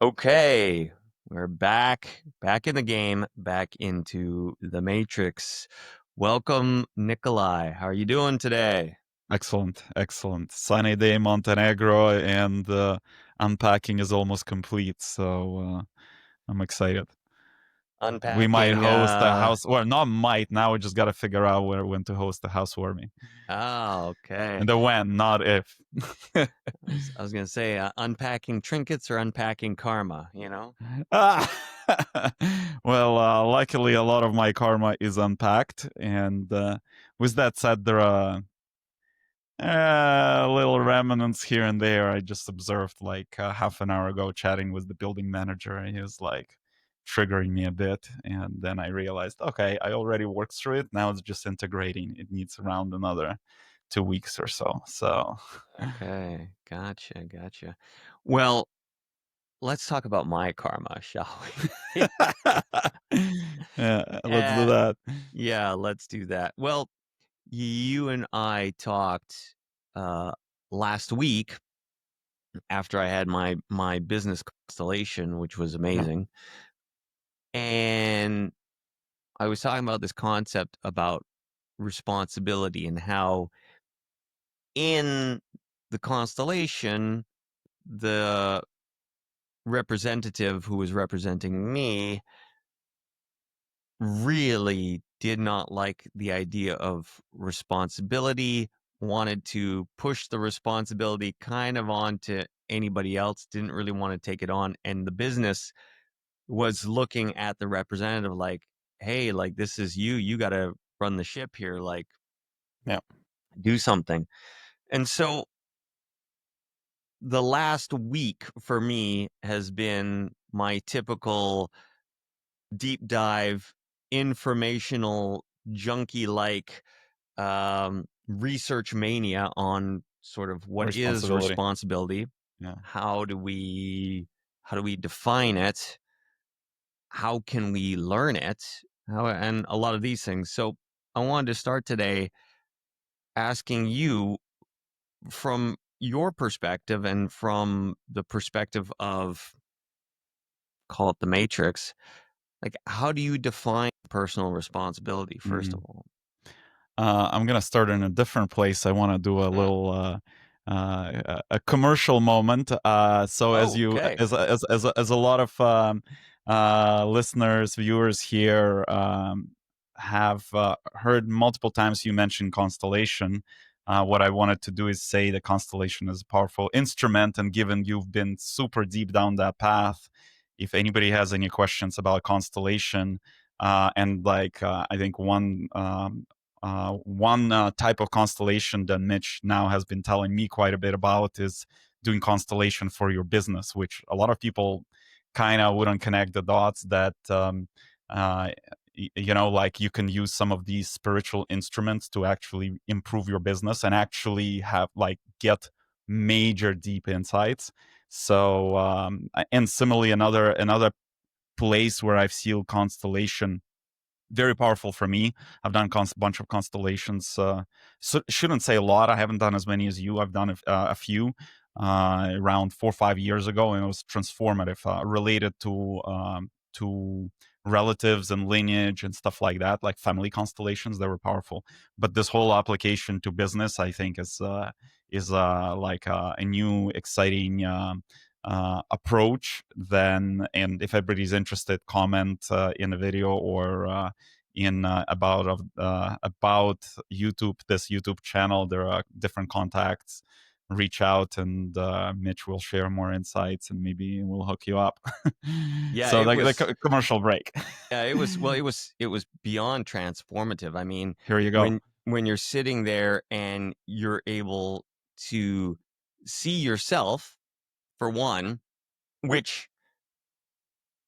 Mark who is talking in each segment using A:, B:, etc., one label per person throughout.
A: Okay, we're back in the game, back into the Matrix. Welcome, Nikolai. How are you doing today?
B: Excellent, excellent. Sunny day, Montenegro, and unpacking is almost complete, so I'm excited. We might
A: Unpacking.
B: host a house, well, not might. Now we just got to figure out when to host a housewarming,
A: Okay.
B: and the when, not if.
A: I was gonna say unpacking trinkets or unpacking karma.
B: Ah! Well, luckily, a lot of my karma is unpacked, and with that said, there are little remnants here and there. I just observed like half an hour ago chatting with the building manager, and he was like triggering me a bit. And then I realized, okay, I already worked through it. Now it's just integrating. It needs around another 2 weeks or so. So,
A: Okay. Gotcha. Well, let's talk about my karma, shall we?
B: yeah, let's do
A: uh,
B: that.
A: yeah, let's do that. Well, you and I talked uh, last week after I had my business constellation, which was
B: Yeah,
A: amazing. And I was talking about this concept about responsibility and how in the constellation, the representative who was representing me really did not like the idea of responsibility, wanted to push the responsibility kind of onto anybody else, didn't really want to take it on. And the business was looking at the representative like, hey, like, this is you got to run the ship here, like,
B: yeah.
A: do something. And so the last week for me has been my typical deep dive, informational, junkie like research mania on sort of what is
B: Responsibility.
A: responsibility,
B: Yeah.
A: how do we define it, how can we learn it, and a lot of these things. So I wanted to start today asking you, from your perspective and from the perspective of, call it the Matrix, like, how do you define personal responsibility, first of
B: Mhm.
A: all?
B: I'm gonna start in a different place. I want to do a
A: Mm.
B: little a commercial moment. So as
A: Oh,
B: you
A: okay.
B: as a lot of listeners, viewers here have heard multiple times you mention constellation. What I wanted to do is say the constellation is a powerful instrument, and given you've been super deep down that path, if anybody has any questions about constellation, and like I think one type of constellation that Mitch now has been telling me quite a bit about is doing constellation for your business, which a lot of people kind of wouldn't connect the dots that, uh, like you can use some of these spiritual instruments to actually improve your business and actually have like get major deep insights. So, and similarly, another place where I've seen constellation very powerful for me. I've done a bunch of constellations. So shouldn't say a lot. I haven't done as many as you. I've done a few around 4 or 5 years ago, and it was transformative, related to relatives and lineage and stuff like that, like family constellations. They were powerful. But this whole application to business, I think, is like a new exciting. Approach then, and if everybody's interested, comment in the video or in about YouTube, this YouTube channel. There are different contacts. Reach out, and Mitch will share more insights, and maybe we'll hook you up.
A: Yeah,
B: So
A: it
B: the
A: was.
B: commercial break.
A: Yeah, it was. Well, it was beyond transformative. I mean,
B: Here you go.
A: when you're sitting there and you're able to see yourself, for one, which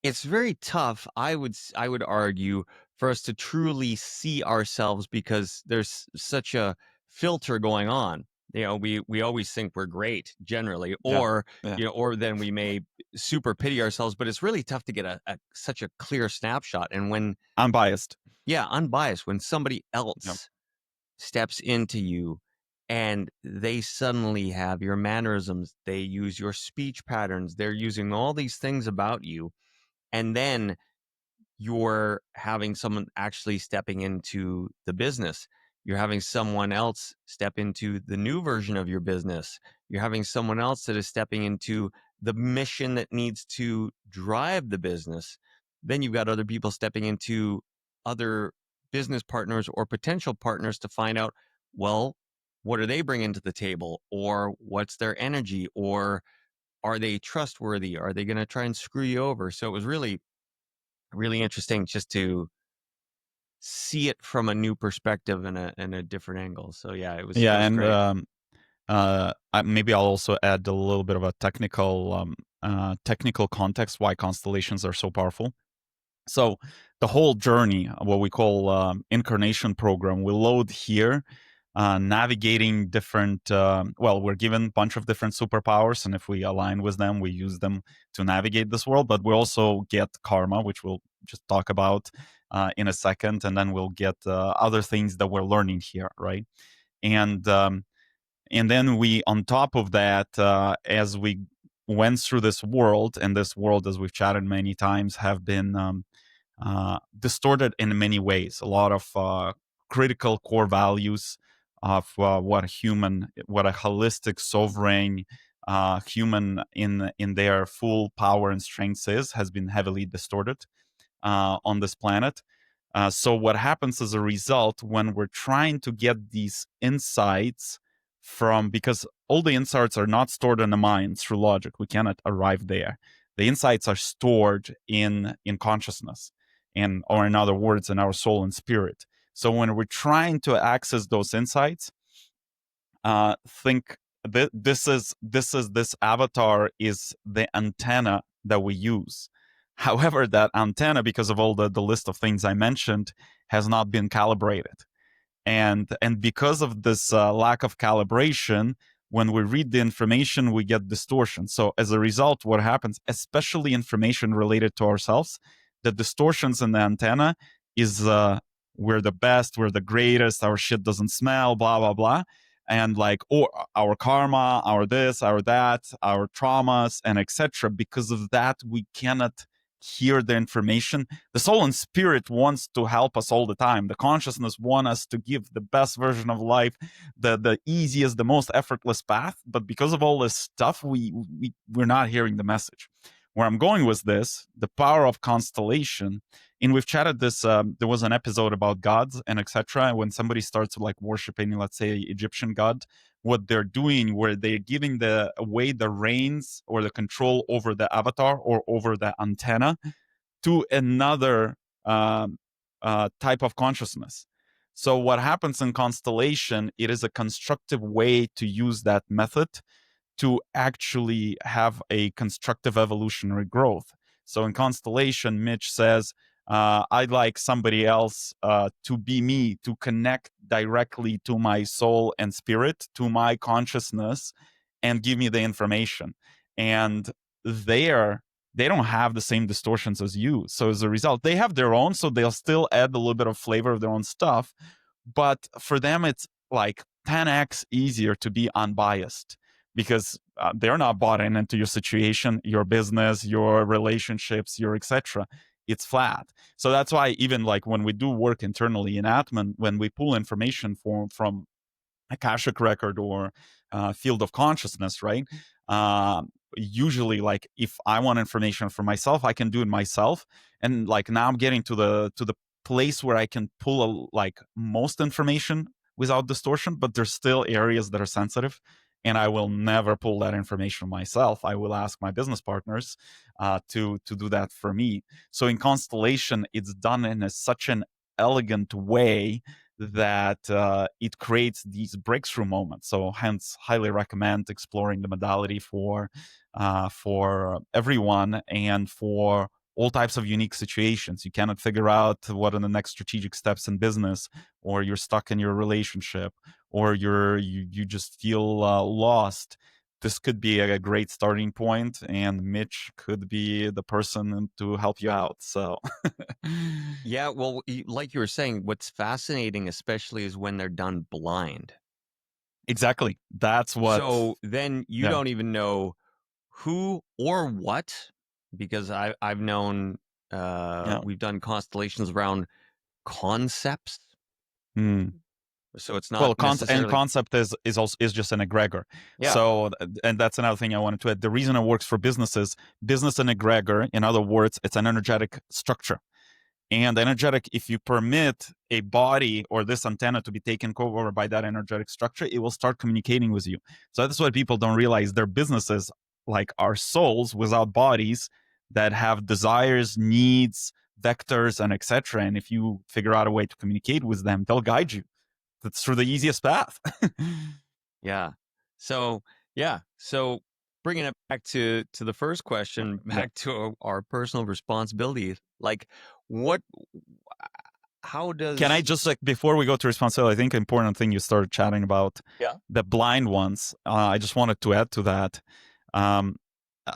A: it's very tough. I would argue, for us to truly see ourselves, because there's such a filter going on. We always think we're great generally,
B: Yeah,
A: or
B: yeah.
A: or then we may super pity ourselves. But it's really tough to get such a clear snapshot. And when,
B: Unbiased.
A: yeah, unbiased, when somebody
B: Yep.
A: else steps into you and they suddenly have your mannerisms. They use your speech patterns. They're using all these things about you. And then you're having someone actually stepping into the business. You're having someone else step into the new version of your business. You're having someone else that is stepping into the mission that needs to drive the business. Then you've got other people stepping into other business partners or potential partners to find out, well, what are they bringing to the table? Or what's their energy? Or are they trustworthy? Are they going to try and screw you over? So it was really interesting just to see it from a new perspective and a different angle. So yeah, it
B: Yeah,
A: was
B: and
A: great.
B: maybe I'll also add a little bit of a technical context why constellations are so powerful. So the whole journey, what we call incarnation program, we load here, navigating different. Well, we're given a bunch of different superpowers, and if we align with them, we use them to navigate this world. But we also get karma, which we'll just talk about in a second, and then we'll get other things that we're learning here, right? And and then we, on top of that, as we went through this world, and this world, as we've chatted many times, have been distorted in many ways. A lot of critical core values of what a holistic, sovereign human in their full power and strength is, has been heavily distorted on this planet. So what happens as a result when we're trying to get these insights from, because all the insights are not stored in the mind through logic, we cannot arrive there. The insights are stored in consciousness, and, or in other words, in our soul and spirit. So when we're trying to access those insights, think that this avatar is the antenna that we use. However, that antenna, because of all the list of things I mentioned, has not been calibrated, and because of this lack of calibration, when we read the information, we get distortion. So as a result, what happens, especially information related to ourselves, the distortions in the antenna is we're the best, we're the greatest, our shit doesn't smell, blah blah blah, and like, or our karma, our this, our that, our traumas, and etc. Because of that, we cannot hear the information. The soul and spirit wants to help us all the time. The consciousness wants us to give the best version of life, the easiest, the most effortless path. But because of all this stuff, we're not hearing the message. Where I'm going with this, the power of constellation, and we've chatted this. There was an episode about gods and etc. When somebody starts like worshiping, let's say, Egyptian god, what they're doing, where they're giving the away the reins or the control over the avatar or over the antenna to another type of consciousness. So what happens in constellation, it is a constructive way to use that method to actually have a constructive evolutionary growth. So in Constellation, Mitch says, I'd like somebody else to be me, to connect directly to my soul and spirit, to my consciousness, and give me the information. And there, they don't have the same distortions as you. So as a result, they have their own, so they'll still add a little bit of flavor of their own stuff. But for them, it's like 10x easier to be unbiased because they're not bought into your situation, your business, your relationships, your etc. It's flat. So that's why even like when we do work internally in Atman, when we pull information from Akashic record or field of consciousness, right? Usually, like if I want information for myself, I can do it myself. And like now I'm getting to the place where I can pull like most information without distortion, but there's still areas that are sensitive. And I will never pull that information myself. I will ask my business partners to do that for me. So in Constellation, it's done in such an elegant way that it creates these breakthrough moments. So, hence, highly recommend exploring the modality for everyone and for all types of unique situations. You cannot figure out what are the next strategic steps in business, or you're stuck in your relationship, or you just feel lost. This could be a great starting point, and Mitch could be the person to help you out. So.
A: Yeah, well, like you were saying, what's fascinating, especially, is when they're done blind.
B: Exactly. That's what.
A: So then you
B: Yeah.
A: don't even know who or what, because I've known
B: Yeah.
A: we've done constellations around concepts,
B: Mm.
A: so it's not
B: Well,
A: necessarily.
B: concept is also is just an egregor.
A: Yeah,
B: So, and that's another thing I wanted to add. The reason it works for businesses, business and egregor, in other words, it's an energetic structure. And energetic, if you permit a body or this antenna to be taken over by that energetic structure, it will start communicating with you. So that's what people don't realize. Their businesses, like, are souls without bodies that have desires, needs, vectors, and etc. And if you figure out a way to communicate with them, they'll guide you. That's through the easiest path.
A: yeah. So yeah, so bringing it back to the first question,
B: Yeah.
A: back to our personal responsibility. Like, what? How
B: Can I
A: does?
B: just, like, before we go to responsibility, I think important thing you started chatting about
A: Yeah.
B: the blind ones. I just wanted to add to that. Um,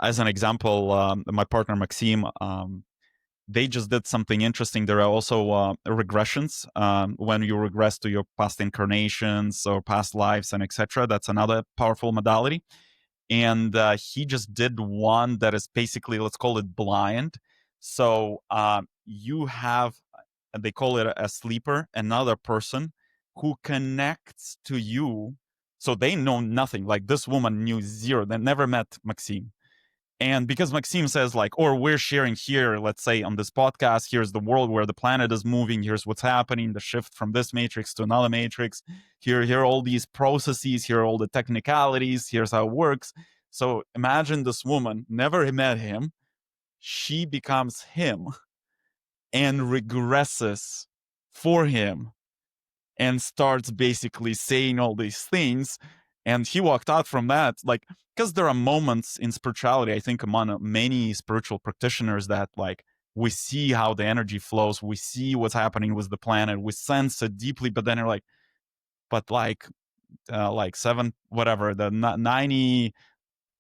B: as an example, my partner Maxime, they just did something interesting. There are also regressions when you regress to your past incarnations or past lives and etc. That's another powerful modality. And he just did one that is basically, let's call it blind. So you have, they call it a sleeper, another person who connects to you. So they know nothing. Like, this woman knew zero. They never met Maxime. And because Maxime says, like, or we're sharing here, let's say on this podcast, here's the world where the planet is moving, here's what's happening, the shift from this matrix to another matrix, here are all these processes, here are all the technicalities, here's how it works. So imagine this woman never met him, she becomes him and regresses for him and starts basically saying all these things. And he walked out from that, like, because there are moments in spirituality, I think, among many spiritual practitioners, that, like, we see how the energy flows, we see what's happening with the planet, we sense it deeply, but then you're like, but like seven, whatever, the 90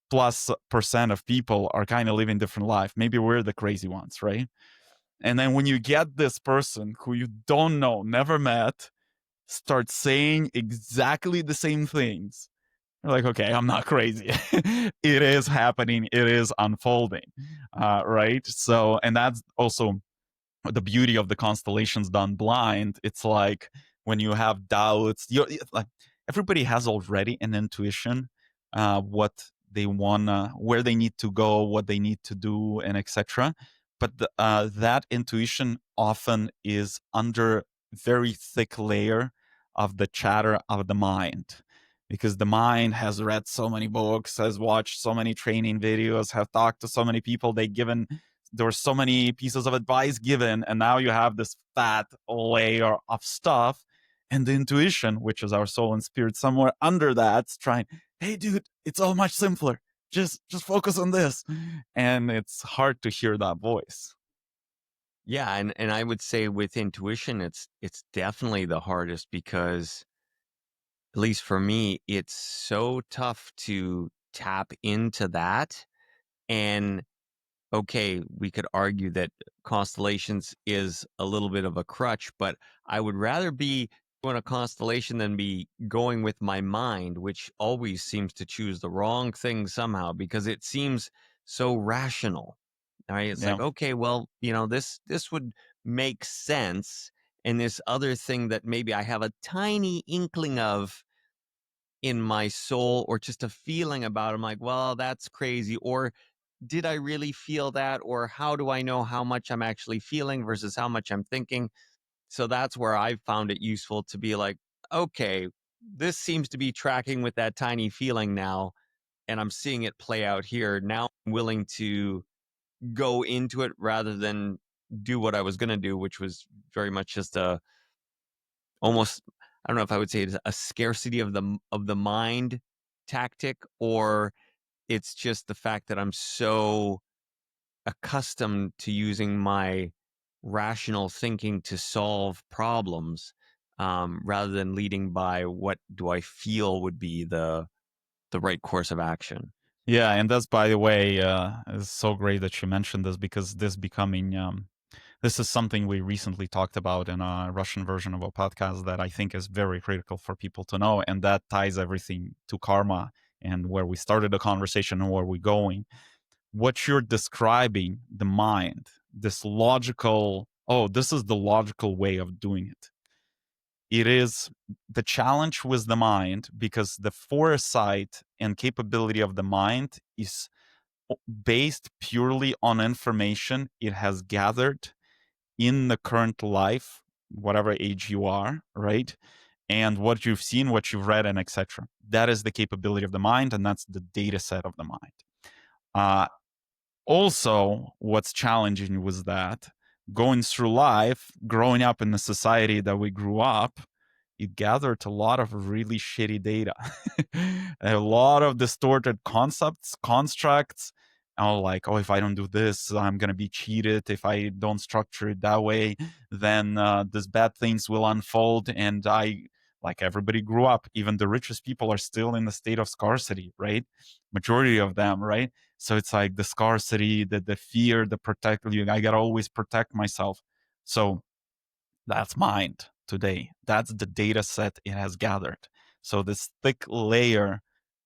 B: plus percent of people are kind of living different life. Maybe we're the crazy ones, right? And then when you get this person who you don't know, never met, start saying exactly the same things, you're like, okay, I'm not crazy. It is happening. It is unfolding. Right. So, and that's also the beauty of the constellations done blind. It's like when you have doubts, you, like, everybody has already an intuition, what they wanna, where they need to go, what they need to do, and etc. But that intuition often is under very thick layer of the chatter of the mind, because the mind has read so many books, has watched so many training videos, have talked to so many people, they given, there were so many pieces of advice given, and now you have this fat layer of stuff. And the intuition, which is our soul and spirit, somewhere under that's trying, hey dude, it's all much simpler, just focus on this. And it's hard to hear that voice.
A: Yeah, and I would say with intuition, it's definitely the hardest because, at least for me, it's so tough to tap into that. And okay, we could argue that constellations is a little bit of a crutch, but I would rather be doing a constellation than be going with my mind, which always seems to choose the wrong thing somehow because it seems so rational. All right. It's
B: Yeah.
A: like, okay, well, this would make sense. And this other thing that maybe I have a tiny inkling of in my soul or just a feeling about, I'm like, well, that's crazy. Or did I really feel that? Or how do I know how much I'm actually feeling versus how much I'm thinking? So that's where I found it useful to be like, okay, this seems to be tracking with that tiny feeling now, and I'm seeing it play out here. Now I'm willing to go into it rather than do what I was going to do, which was very much just a almost, I don't know if I would say it's a scarcity of the mind tactic, or it's just the fact that I'm so accustomed to using my rational thinking to solve problems, rather than leading by what do I feel would be the right course of action.
B: Yeah, and that's, by the way, it's so great that you mentioned this, because this becoming This is something we recently talked about in a Russian version of a podcast that I think is very critical for people to know. And that ties everything to karma and where we started the conversation and where we're going. What you're describing, the mind, this logical, oh, this is the logical way of doing it. It is the challenge with the mind because the foresight and capability of the mind is based purely on information it has gathered in the current life, whatever age you are, right? And what you've seen, what you've read, and etc. That is the capability of the mind, and that's the data set of the mind. Uh, Also, what's challenging was that going through life, growing up in the society that we grew up, it gathered a lot of really shitty data, a lot of distorted concepts, constructs. Oh, like, oh, if I don't do this, I'm gonna be cheated. If I don't structure it that way, then these bad things will unfold. And like everybody grew up, even the richest people are still in the state of scarcity, right? Majority of them, right? So it's like the scarcity, the fear, the protect you. I gotta always protect myself. So that's mind today. That's the data set it has gathered. So this thick layer,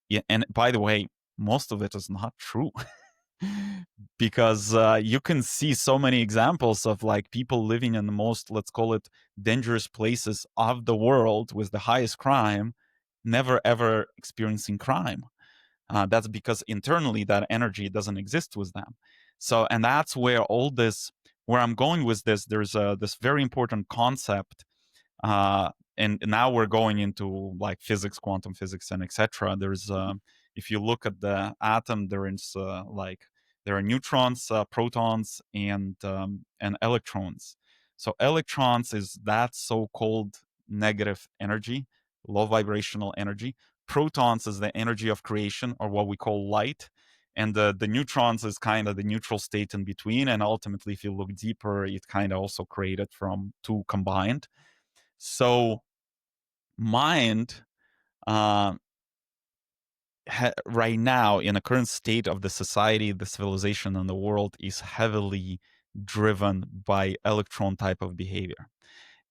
B: yeah, and by the way, most of it is not true. Because you can see so many examples of like people living in the most, let's call it, dangerous places of the world with the highest crime, never ever experiencing crime. That's because internally that energy doesn't exist with them. So, and that's where all this, where I'm going with this, there's this very important concept, and now we're going into like physics, quantum physics, and etc. There's if you look at the atom, there is like there are neutrons, protons, and electrons. So electrons is that so-called negative energy, low vibrational energy. Protons is the energy of creation, or what we call light. And the neutrons is kind of the neutral state in between. And ultimately, if you look deeper, it kind of also created from two combined. So mind, uh, right now in the current state of the society, the civilization, and the world is heavily driven by electron type of behavior.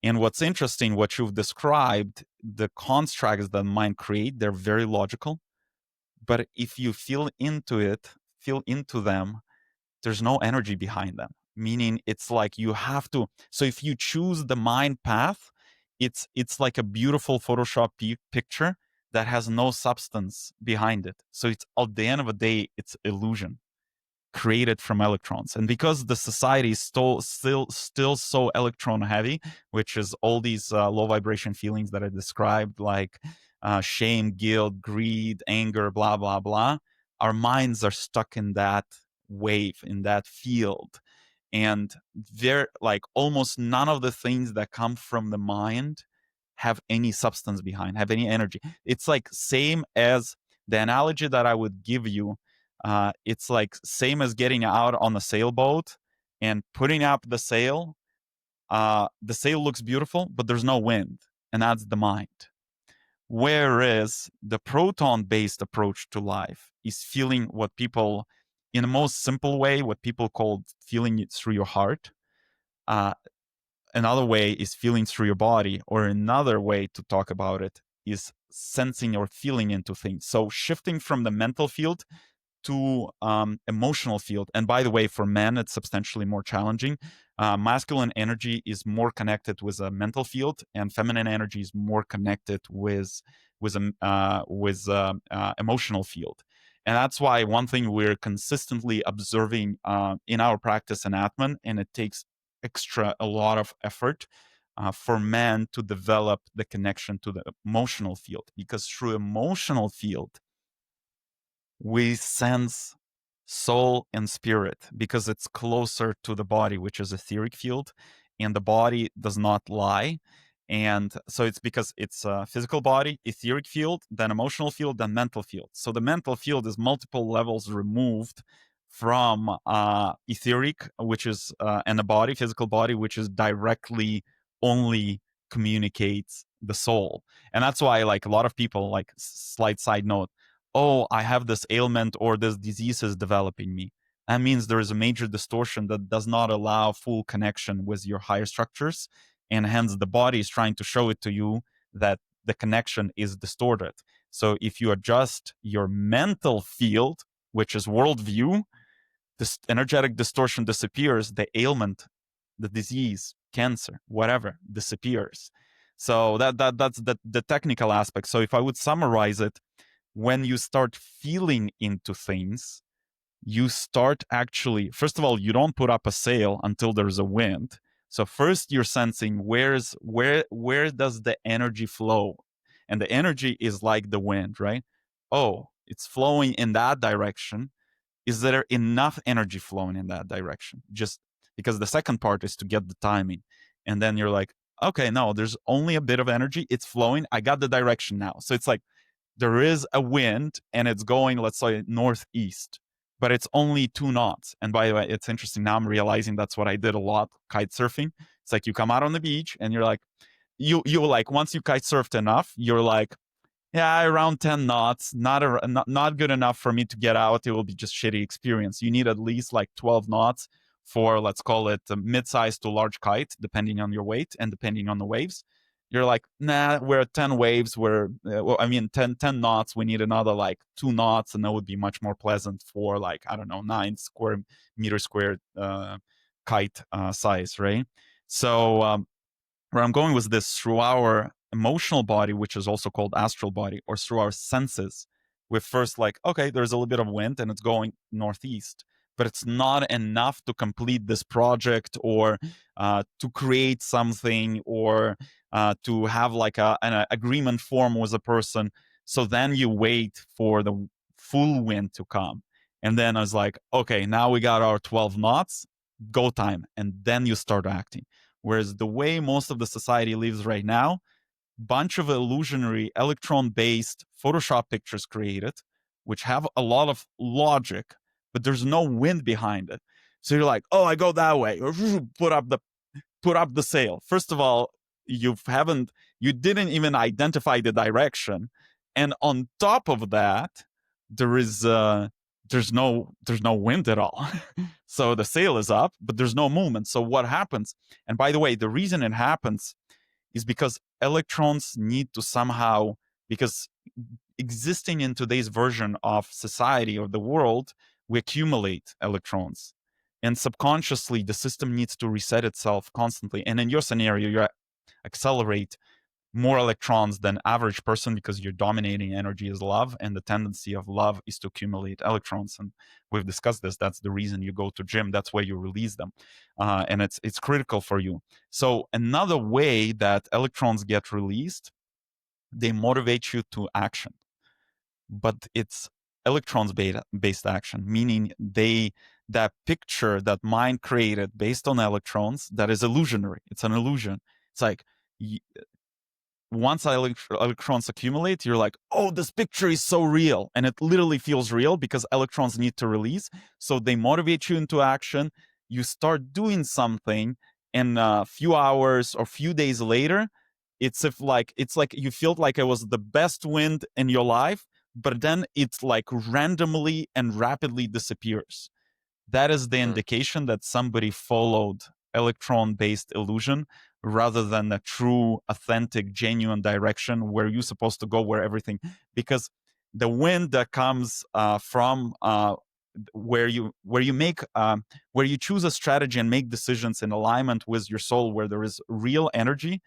B: And what's interesting, what you've described, the constructs that mind create, they're very logical. But if you feel into them, there's no energy behind them, meaning it's like you have to. So if you choose the mind path, it's like a beautiful photoshop picture that has no substance behind it. So it's at the end of the day, it's illusion created from electrons. And because the society is still so electron heavy, which is all these low vibration feelings that I described, like shame, guilt, greed, anger, blah blah blah, our minds are stuck in that wave, in that field. And there, like, almost none of the things that come from the mind have any substance behind, have any energy. It's like same as the analogy that I would give you. It's like same as getting out on a sailboat and putting up the sail. The sail looks beautiful, but there's no wind, and that's the mind. Whereas the proton based approach to life is feeling what people, in the most simple way, what people call feeling it through your heart. Uh, Another way is feeling through your body, or another way to talk about it is sensing or feeling into things. So shifting from the mental field to emotional field. And by the way, for men, it's substantially more challenging. Masculine energy is more connected with a mental field, and feminine energy is more connected with emotional field. And that's why one thing we're consistently observing in our practice in Atman, and it takes a lot of effort for men to develop the connection to the emotional field, because through emotional field we sense soul and spirit, because it's closer to the body, which is etheric field, and the body does not lie. And so it's because it's a physical body, etheric field, then emotional field, then mental field. So the mental field is multiple levels removed from etheric, which is and the body, physical body, which is directly only communicates the soul. And that's why, like, a lot of people, like, slight side note, oh, I have this ailment or this disease is developing me. that means there is a major distortion that does not allow full connection with your higher structures. And hence the body is trying to show it to you that the connection is distorted. So if you adjust your mental field, which is worldview, this energetic distortion disappears, the ailment, the disease, cancer, whatever, disappears. So that's the technical aspect. So if I would summarize it, when you start feeling into things, you start actually, first of all, you don't put up a sail until there's a wind. So first you're sensing where does the energy flow? And the energy is like the wind, right? Oh, it's flowing in that direction. Is there enough energy flowing in that direction? Just because the second part is to get the timing. And then you're like, okay, no, there's only a bit of energy. It's flowing. I got the direction now. So it's like there is a wind and it's going, let's say, northeast, but it's only 2 knots. And by the way, it's interesting. Now I'm realizing that's what I did a lot, kite surfing. It's like you come out on the beach and you're like, you like, once you kite surfed enough, you're like, yeah, around 10 knots, not good enough for me to get out. It will be just shitty experience. You need at least like 12 knots for, let's call it a mid-sized to large kite, depending on your weight and depending on the waves. You're like, nah, we're at 10 waves. Well, I mean, 10 knots. We need another like 2 knots, and that would be much more pleasant for like, I don't know, 9 square meter squared kite size, right? So, where I'm going with this, through our emotional body, which is also called astral body, or through our senses, we're first like, okay, there's a little bit of wind and it's going northeast, but it's not enough to complete this project or to create something or to have like an agreement form with a person. So then you wait for the full wind to come. And then I was like, okay, now we got our 12 knots, go time. And then you start acting. Whereas the way most of the society lives right now, bunch of illusionary electron-based Photoshop pictures created, which have a lot of logic, but there's no wind behind it. So you're like, oh, I go that way, or put up the sail. First of all, you didn't even identify the direction, and on top of that, there is there's no wind at all. So the sail is up, but there's no movement. So what happens? And by the way, the reason it happens is because electrons need to somehow, because existing in today's version of society or the world, we accumulate electrons. And subconsciously, the system needs to reset itself constantly. And in your scenario, you accelerate more electrons than average person because your dominating energy is love, and the tendency of love is to accumulate electrons. And we've discussed this. That's the reason you go to gym. That's where you release them, and it's critical for you. So another way that electrons get released, they motivate you to action, but it's electrons based action, meaning that picture that mind created based on electrons, that is illusionary. It's an illusion. It's like once electrons accumulate, you're like, oh, this picture is so real. And it literally feels real because electrons need to release. So they motivate you into action. You start doing something, and a few hours or few days later, it's like you feel like it was the best wind in your life, but then it's like randomly and rapidly disappears. That is the
A: Mm.
B: indication that somebody followed electron-based illusion rather than a true, authentic, genuine direction where you're supposed to go, where everything, because the wind that comes from where you make where you choose a strategy and make decisions in alignment with your soul, where there is real energy,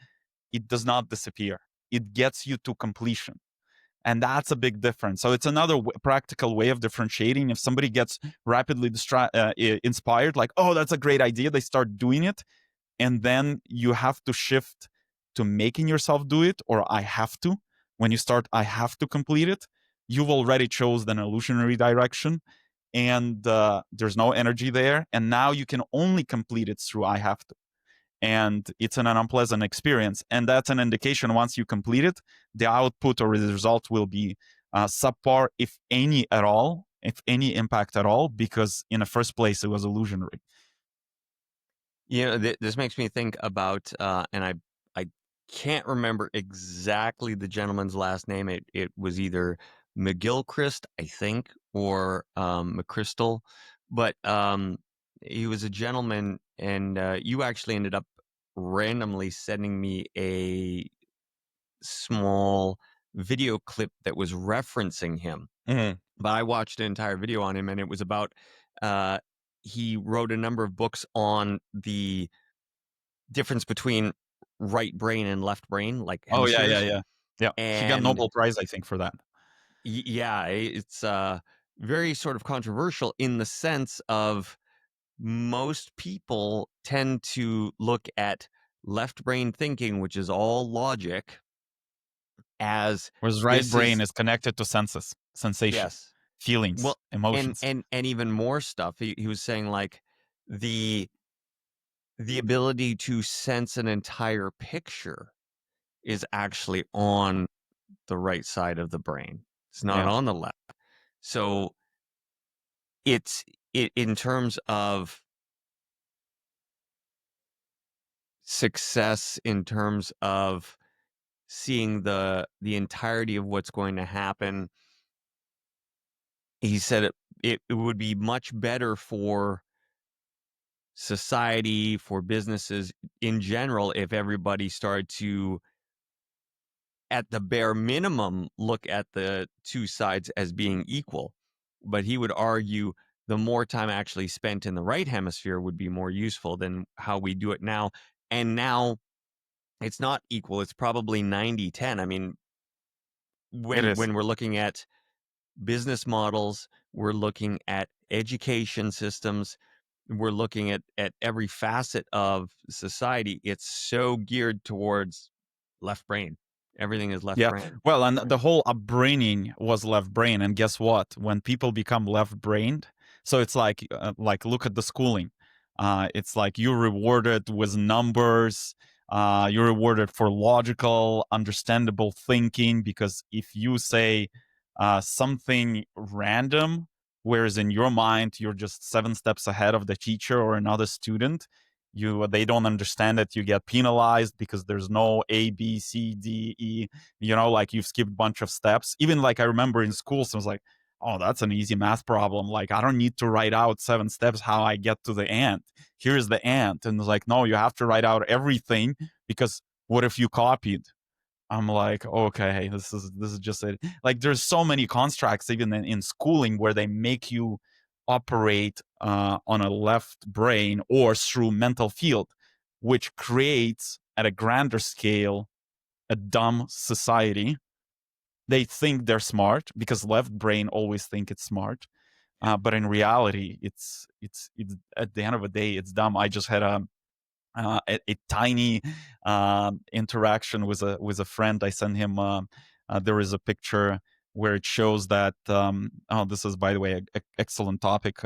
B: it does not disappear. It gets you to completion. And that's a big difference. So it's another practical way of differentiating. If somebody gets rapidly inspired, like, oh, that's a great idea, they start doing it, and then you have to shift to making yourself do it, or I have to. When you start, I have to complete it, you've already chosen an illusionary direction, and there's no energy there. And now you can only complete it through I have to, and it's an unpleasant experience. And that's an indication once you complete it, the output or the result will be subpar, if any at all, if any impact at all, because in the first place, it was illusionary.
A: You know, this makes me think about, and I can't remember exactly the gentleman's last name. It was either McGilchrist, I think, or McChrystal, but he was a gentleman, and you actually ended up randomly sending me a small video clip that was referencing him.
B: Mhm.
A: But I watched an entire video on him, and it was about uh, he wrote a number of books on the difference between right brain and left brain, like
B: Oh, yeah, yeah,
A: hemispheres.
B: yeah. Yeah, he got
A: And
B: Nobel Prize, I think, for that.
A: yeah, it's very sort of controversial in the sense of most people tend to look at left brain thinking, which is all logic, as
B: Whereas right
A: this
B: brain
A: is
B: is connected to senses, sensation,
A: yes.
B: feelings,
A: Well, and
B: emotions.
A: and even more stuff. He was saying like the the ability to sense an entire picture is actually on the right side of the brain. It's not
B: Yeah,
A: on the left. So it's it in terms of success, in terms of seeing the entirety of what's going to happen. He said it would be much better for society, for businesses in general, if everybody started to, at the bare minimum, look at the two sides as being equal. But he would argue the more time actually spent in the right hemisphere would be more useful than how we do it now. And now it's not equal. It's probably 90-10. I mean,
B: it is.
A: when we're looking at business models, we're looking at education systems, we're looking at every facet of society. It's so geared towards left brain. Everything is left
B: Yeah.
A: brain.
B: Well, and the whole upbringing was left brain. And guess what? When people become left brained, so it's like look at the schooling. It's like you're rewarded with numbers. You're rewarded for logical, understandable thinking because if you say something random, whereas in your mind you're just 7 steps ahead of the teacher or another student, they don't understand it. You get penalized because there's no A, B, C, D, E, like you've skipped a bunch of steps. Even like I remember in school, so I was like, oh, that's an easy math problem. Like I don't need to write out 7 steps how I get to the ant. Here's the ant. And it's like, no, you have to write out everything because what if you copied? I'm like, okay, this is just it. Like there's so many constructs even in schooling where they make you operate on a left brain or through mental field, which creates at a grander scale a dumb society. They think they're smart because left brain always think it's smart, but in reality, it's at the end of the day, it's dumb. I just had a tiny interaction with a friend. I sent him. There is a picture where it shows that. Oh, this is by the way an excellent topic.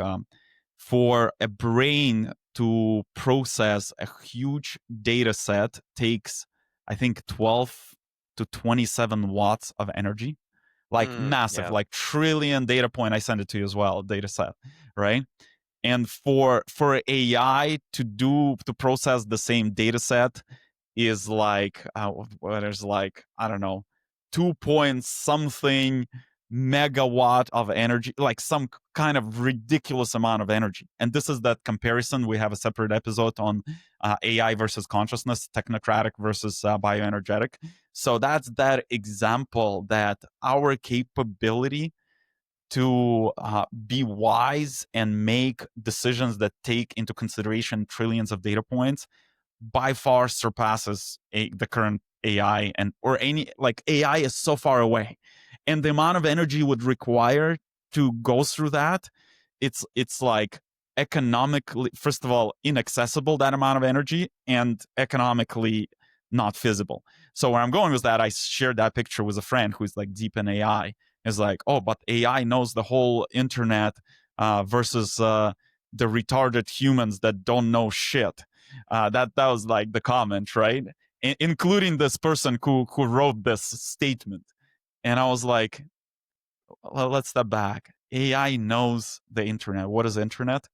B: For a brain to process a huge data set takes, I think, 12 to 27 watts of energy, like massive,
A: Yeah.
B: like trillion data point. I sent it to you as well, data set, right? And for AI to process the same data set is like what is like I don't know 2 point something megawatt of energy, like some kind of ridiculous amount of energy. And this is that comparison. We have a separate episode on AI versus consciousness, technocratic versus bioenergetic. So that's that example that our capability to be wise and make decisions that take into consideration trillions of data points by far surpasses the current AI, and or any, like, AI is so far away, and the amount of energy would require to go through that, it's like economically, first of all, inaccessible, that amount of energy, and economically not feasible. So where I'm going with that, I shared that picture with a friend who's like deep in AI. Is like, oh, but AI knows the whole internet versus the retarded humans that don't know shit. That was like the comment, right? Including this person who wrote this statement. And I was like, well, let's step back. AI knows the internet. What is the internet?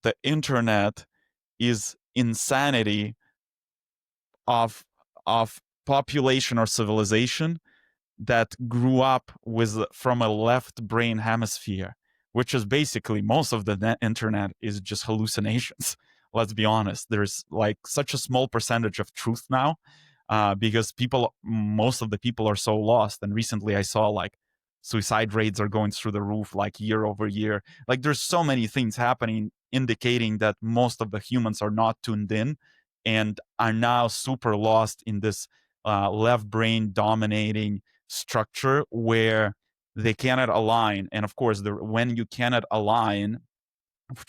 B: The internet is insanity of population or civilization that grew up with from a left brain hemisphere, which is basically most of the internet is just hallucinations. Let's be honest. There's like such a small percentage of truth now, because most of the people are so lost. And recently I saw like suicide rates are going through the roof, like year over year. Like there's so many things happening indicating that most of the humans are not tuned in and are now super lost in this left brain dominating structure where they cannot align. And of course, when you cannot align,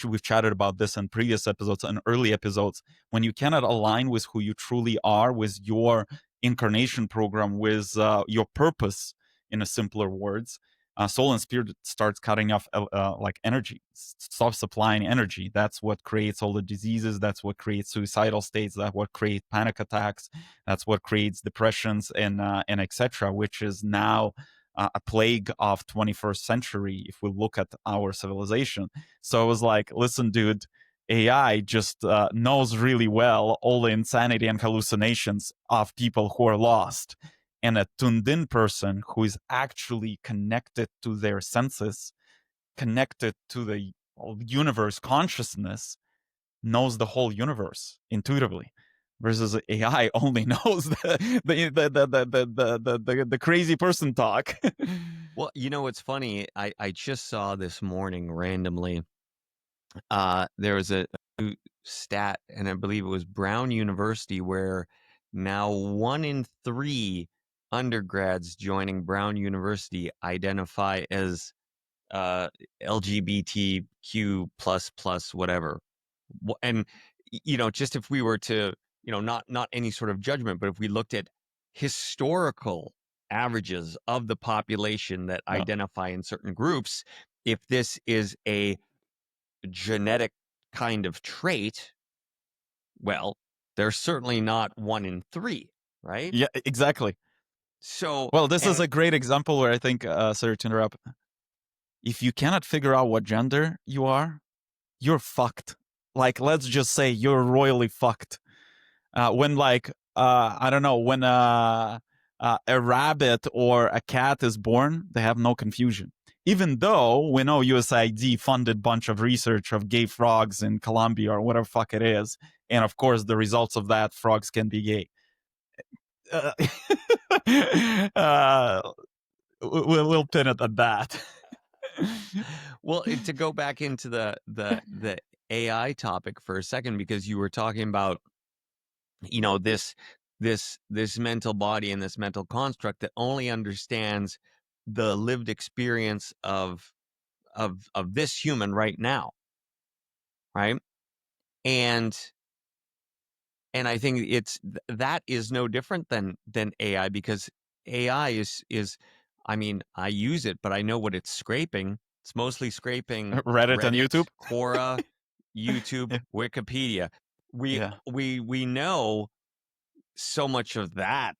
B: we've chatted about this in previous episodes and early episodes, when you cannot align with who you truly are, with your incarnation program, with your purpose, in a simpler words, soul and spirit starts cutting off like energy, stops supplying energy. That's what creates all the diseases. That's what creates suicidal states. That's what creates panic attacks. That's what creates depressions and etc., which is now a plague of 21st century if we look at our civilization. So I was like, listen, dude, AI just knows really well all the insanity and hallucinations of people who are lost. And a tuned in person who is actually connected to their senses, connected to the universe consciousness, knows the whole universe intuitively. Versus AI only knows the crazy person talk.
A: Well, you know, it's funny. I just saw this morning randomly. There was a new stat, and I believe it was Brown University, where now 1 in 3 undergrads joining Brown University identify as LGBTQ plus whatever. And you know, just if we were to, you know, not any sort of judgment, but if we looked at historical averages of the population that
B: Yeah.
A: identify in certain groups, if this is a genetic kind of trait, well, they're certainly not 1 in 3, right?
B: Yeah, exactly.
A: So,
B: Well, this is
A: and
B: a great example where I think, sorry to interrupt, if you cannot figure out what gender you are, you're fucked. Like, let's just say you're royally fucked. When, like, I don't know, when a rabbit or a cat is born, they have no confusion. Even though we know USAID funded bunch of research of gay frogs in Colombia or whatever fuck it is, and of course the results of that, frogs can be gay. Uh, uh, we'll pin it at that.
A: well, to go back into the AI topic for a second, because you were talking about, you know, this mental body and this mental construct that only understands the lived experience of this human right now, right? And I think that is no different than AI, because AI is I mean, I use it, but I know what it's scraping. It's mostly scraping
B: Reddit and
A: Reddit,
B: YouTube.
A: Quora, YouTube,
B: Yeah,
A: Wikipedia. We
B: yeah,
A: we know so much of that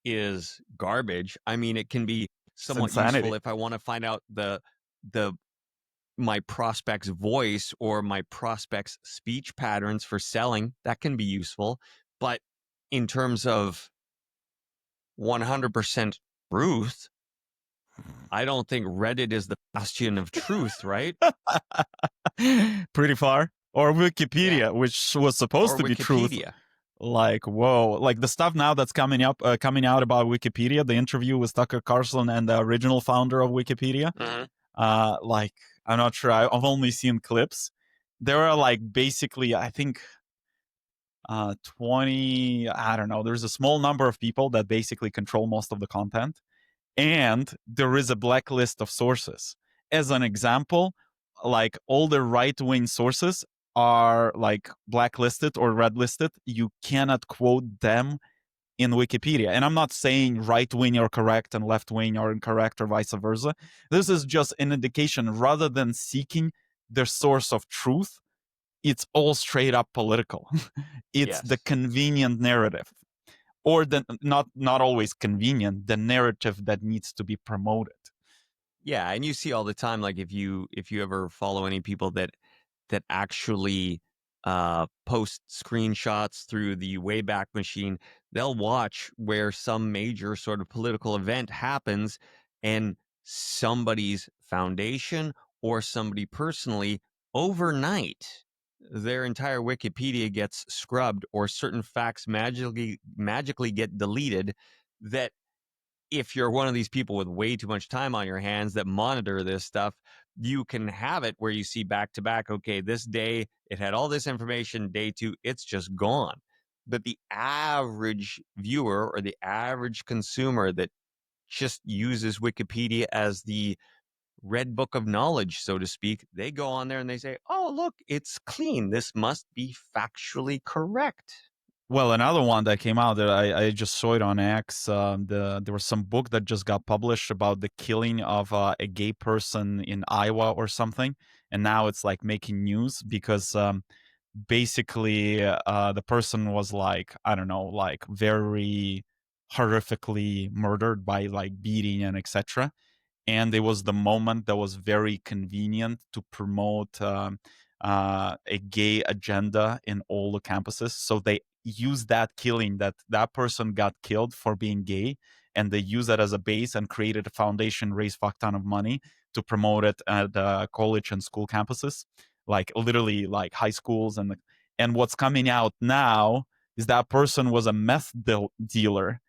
A: is garbage. I mean, it can be
B: it's
A: somewhat useful
B: insanity.
A: if I want to find out the my prospect's voice or my prospect's speech patterns for selling. That can be useful. But in terms of 100% truth, I don't think Reddit is the bastion of truth, right?
B: Pretty far. Or
A: Yeah.
B: Wikipedia, which was supposed
A: Or
B: to be truth.
A: Wikipedia.
B: Like, whoa, like the stuff now that's coming out about Wikipedia, the interview with Tucker Carlson and the original founder of Wikipedia.
A: Mhm.
B: Like, I'm not sure. I've only seen clips. There are like basically, I think, 20, I don't know. There's a small number of people that basically control most of the content. And there is a blacklist of sources. As an example, like all the right wing sources are like blacklisted or red listed. You cannot quote them in Wikipedia. And I'm not saying right wing are correct and left wing are incorrect or vice versa. This is just an indication rather than seeking the source of truth, it's all straight up political. It's the
A: Yes.
B: convenient narrative, or the not always convenient, the narrative that needs to be promoted.
A: Yeah, and you see all the time, like if you ever follow any people that actually post screenshots through the Wayback Machine, they'll watch where some major sort of political event happens and somebody's foundation or somebody personally, overnight, their entire Wikipedia gets scrubbed or certain facts magically get deleted that if you're one of these people with way too much time on your hands that monitor this stuff, you can have it where you see back to back, okay, this day it had all this information, day two, it's just gone. But the average viewer or the average consumer that just uses Wikipedia as the red book of knowledge, so to speak, they go on there and they say, oh, look, it's clean. This must be factually correct.
B: Well, another one that came out that I just saw it on X. There was some book that just got published about the killing of a gay person in Iowa or something, and now it's like making news because basically the person was like, I don't know, like very horrifically murdered by like beating and etc. And it was the moment that was very convenient to promote a gay agenda in all the campuses. So they use that killing, that person got killed for being gay, and they use that as a base and created a foundation, raised fuck ton of money to promote it at college and school campuses, like literally like high schools. And what's coming out now is that person was a dealer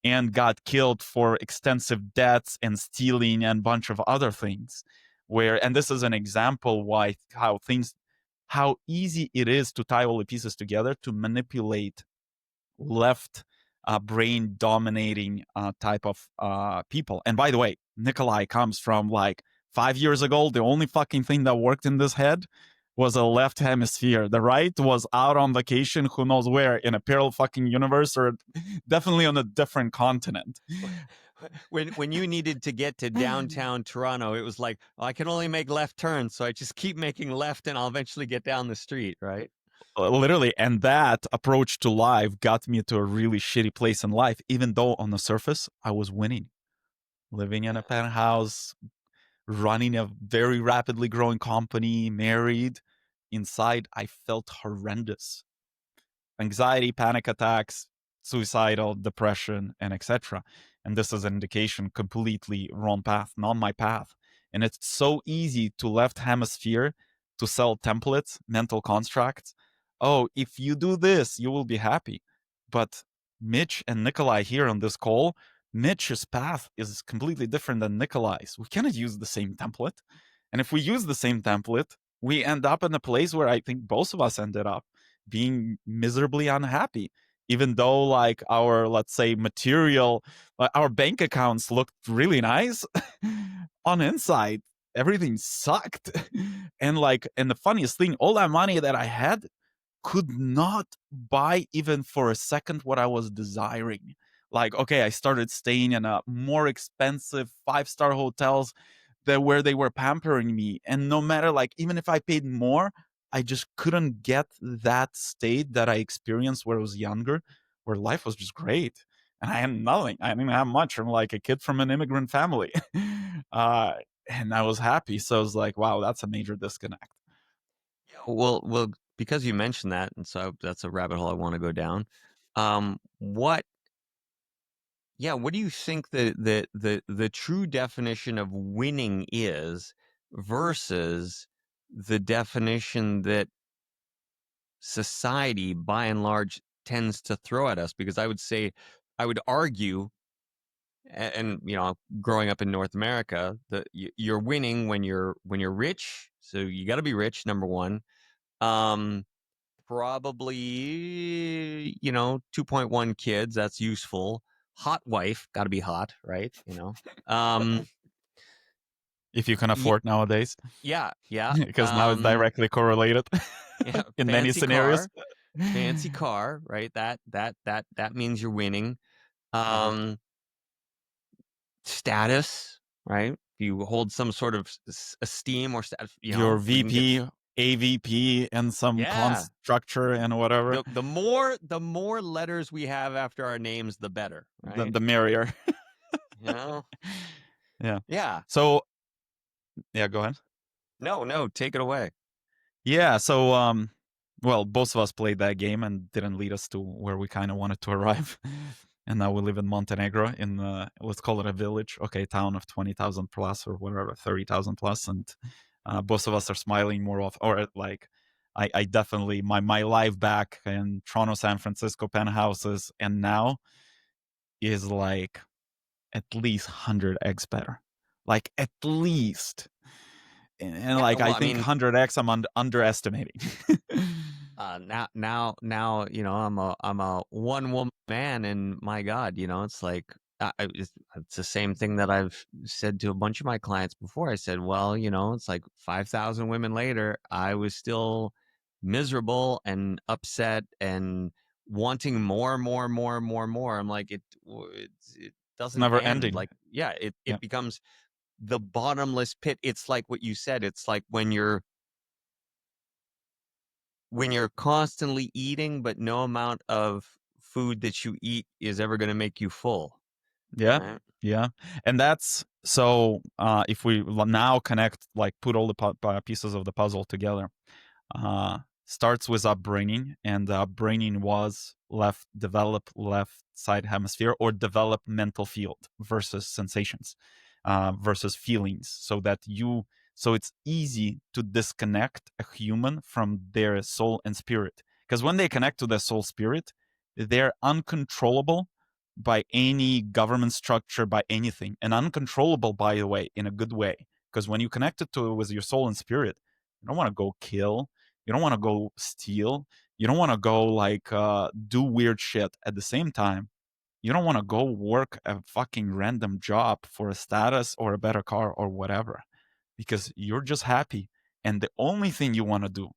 B: and got killed for extensive debts and stealing and a bunch of other things. Where, and this is an example why how easy it is to tie all the pieces together to manipulate left brain dominating type of people. And by the way, Nikolai comes from like 5 years ago. The only fucking thing that worked in this head was a left hemisphere. The right was out on vacation, who knows where, in a parallel fucking universe or definitely on a different continent.
A: When you needed to get to downtown Toronto, it was like, oh, I can only make left turns, so I just keep making left and I'll eventually get down the street, right?
B: Literally, and that approach to life got me to a really shitty place in life, even though on the surface I was winning, living in a
A: Yeah.
B: penthouse, running a very rapidly growing company, married. Inside, I felt horrendous. Anxiety, panic attacks, suicidal, depression, and etc. And this is an indication completely wrong path, not my path. And it's so easy to left hemisphere to sell templates, mental constructs. Oh, if you do this, you will be happy. But Mitch and Nikolai here on this call, Mitch's path is completely different than Nikolai's. We cannot use the same template. And if we use the same template, we end up in a place where I think both of us ended up being miserably unhappy, even though like our, let's say, material, our bank accounts looked really nice. On inside everything sucked. And the funniest thing, all that money that I had could not buy even for a second what I was desiring. Like, okay, I started staying in a more expensive 5-star hotels that where they were pampering me. And no matter, like, even if I paid more, I just couldn't get that state that I experienced where I was younger, where life was just great. And I had nothing. I didn't have much. I'm like a kid from an immigrant family. uh, and I was happy. So I was like, wow, that's a major disconnect.
A: Yeah, well, because you mentioned that, and so that's a rabbit hole I want to go down. What Yeah, what do you think the true definition of winning is versus the definition that society by and large tends to throw at us? Because I would argue, and growing up in North America, that you're winning when you're rich. So you got to be rich, number one. Um, Probably, 2.1 kids. That's useful. Hot wife, got to be hot, right? Um,
B: If you can
A: y-
B: afford nowadays,
A: yeah, yeah,
B: because now it's directly correlated
A: yeah.
B: in many scenarios.
A: Fancy car, right? That means you're winning. Um, Status, right? If you hold some sort of esteem or status,
B: Your
A: we can get,
B: VP, AVP, and some
A: yeah.
B: structure and whatever,
A: The more letters we have after our names, the better, right?
B: the merrier.
A: You know?
B: Yeah.
A: Yeah.
B: So yeah, go ahead.
A: No, no, take it away.
B: Yeah. So well, both of us played that game and didn't lead us to where we kind of wanted to arrive. And now we live in Montenegro in let's call it a village, okay, town of 20,000 plus or whatever, 30,000 plus, and Both of us are smiling more often, or like I definitely my life back in Toronto, San Francisco penthouses, and now is like at least 100x better, like at least. And
A: Yeah,
B: like
A: well,
B: I
A: I
B: think
A: mean,
B: 100x I'm underestimating.
A: now, I'm a one woman man, and my God, it's like it's the same thing that I've said to a bunch of my clients before. I said, well, it's like 5,000 women later, I was still miserable and upset and wanting more, more, more, more, more. I'm like, it
B: It's
A: doesn't
B: never
A: end.
B: ending.
A: Like, yeah,
B: Yeah.
A: it becomes the bottomless pit. It's like what you said. It's like when you're constantly eating, but no amount of food that you eat is ever going to make you full,
B: Yeah,
A: right?
B: yeah, and that's so. If we now connect, like, put all the pieces of the puzzle together, starts with upbringing, and upbringing was left side hemisphere or developmental field versus sensations, versus feelings, so it's easy to disconnect a human from their soul and spirit, because when they connect to their soul spirit, they're uncontrollable by any government structure, by anything, and uncontrollable, by the way, in a good way, because when you connect it to with your soul and spirit, you don't want to go kill, you don't want to go steal. You don't want to go like do weird shit. At the same time, you don't want to go work a fucking random job for a status or a better car or whatever, because you're just happy. And the only thing you want to do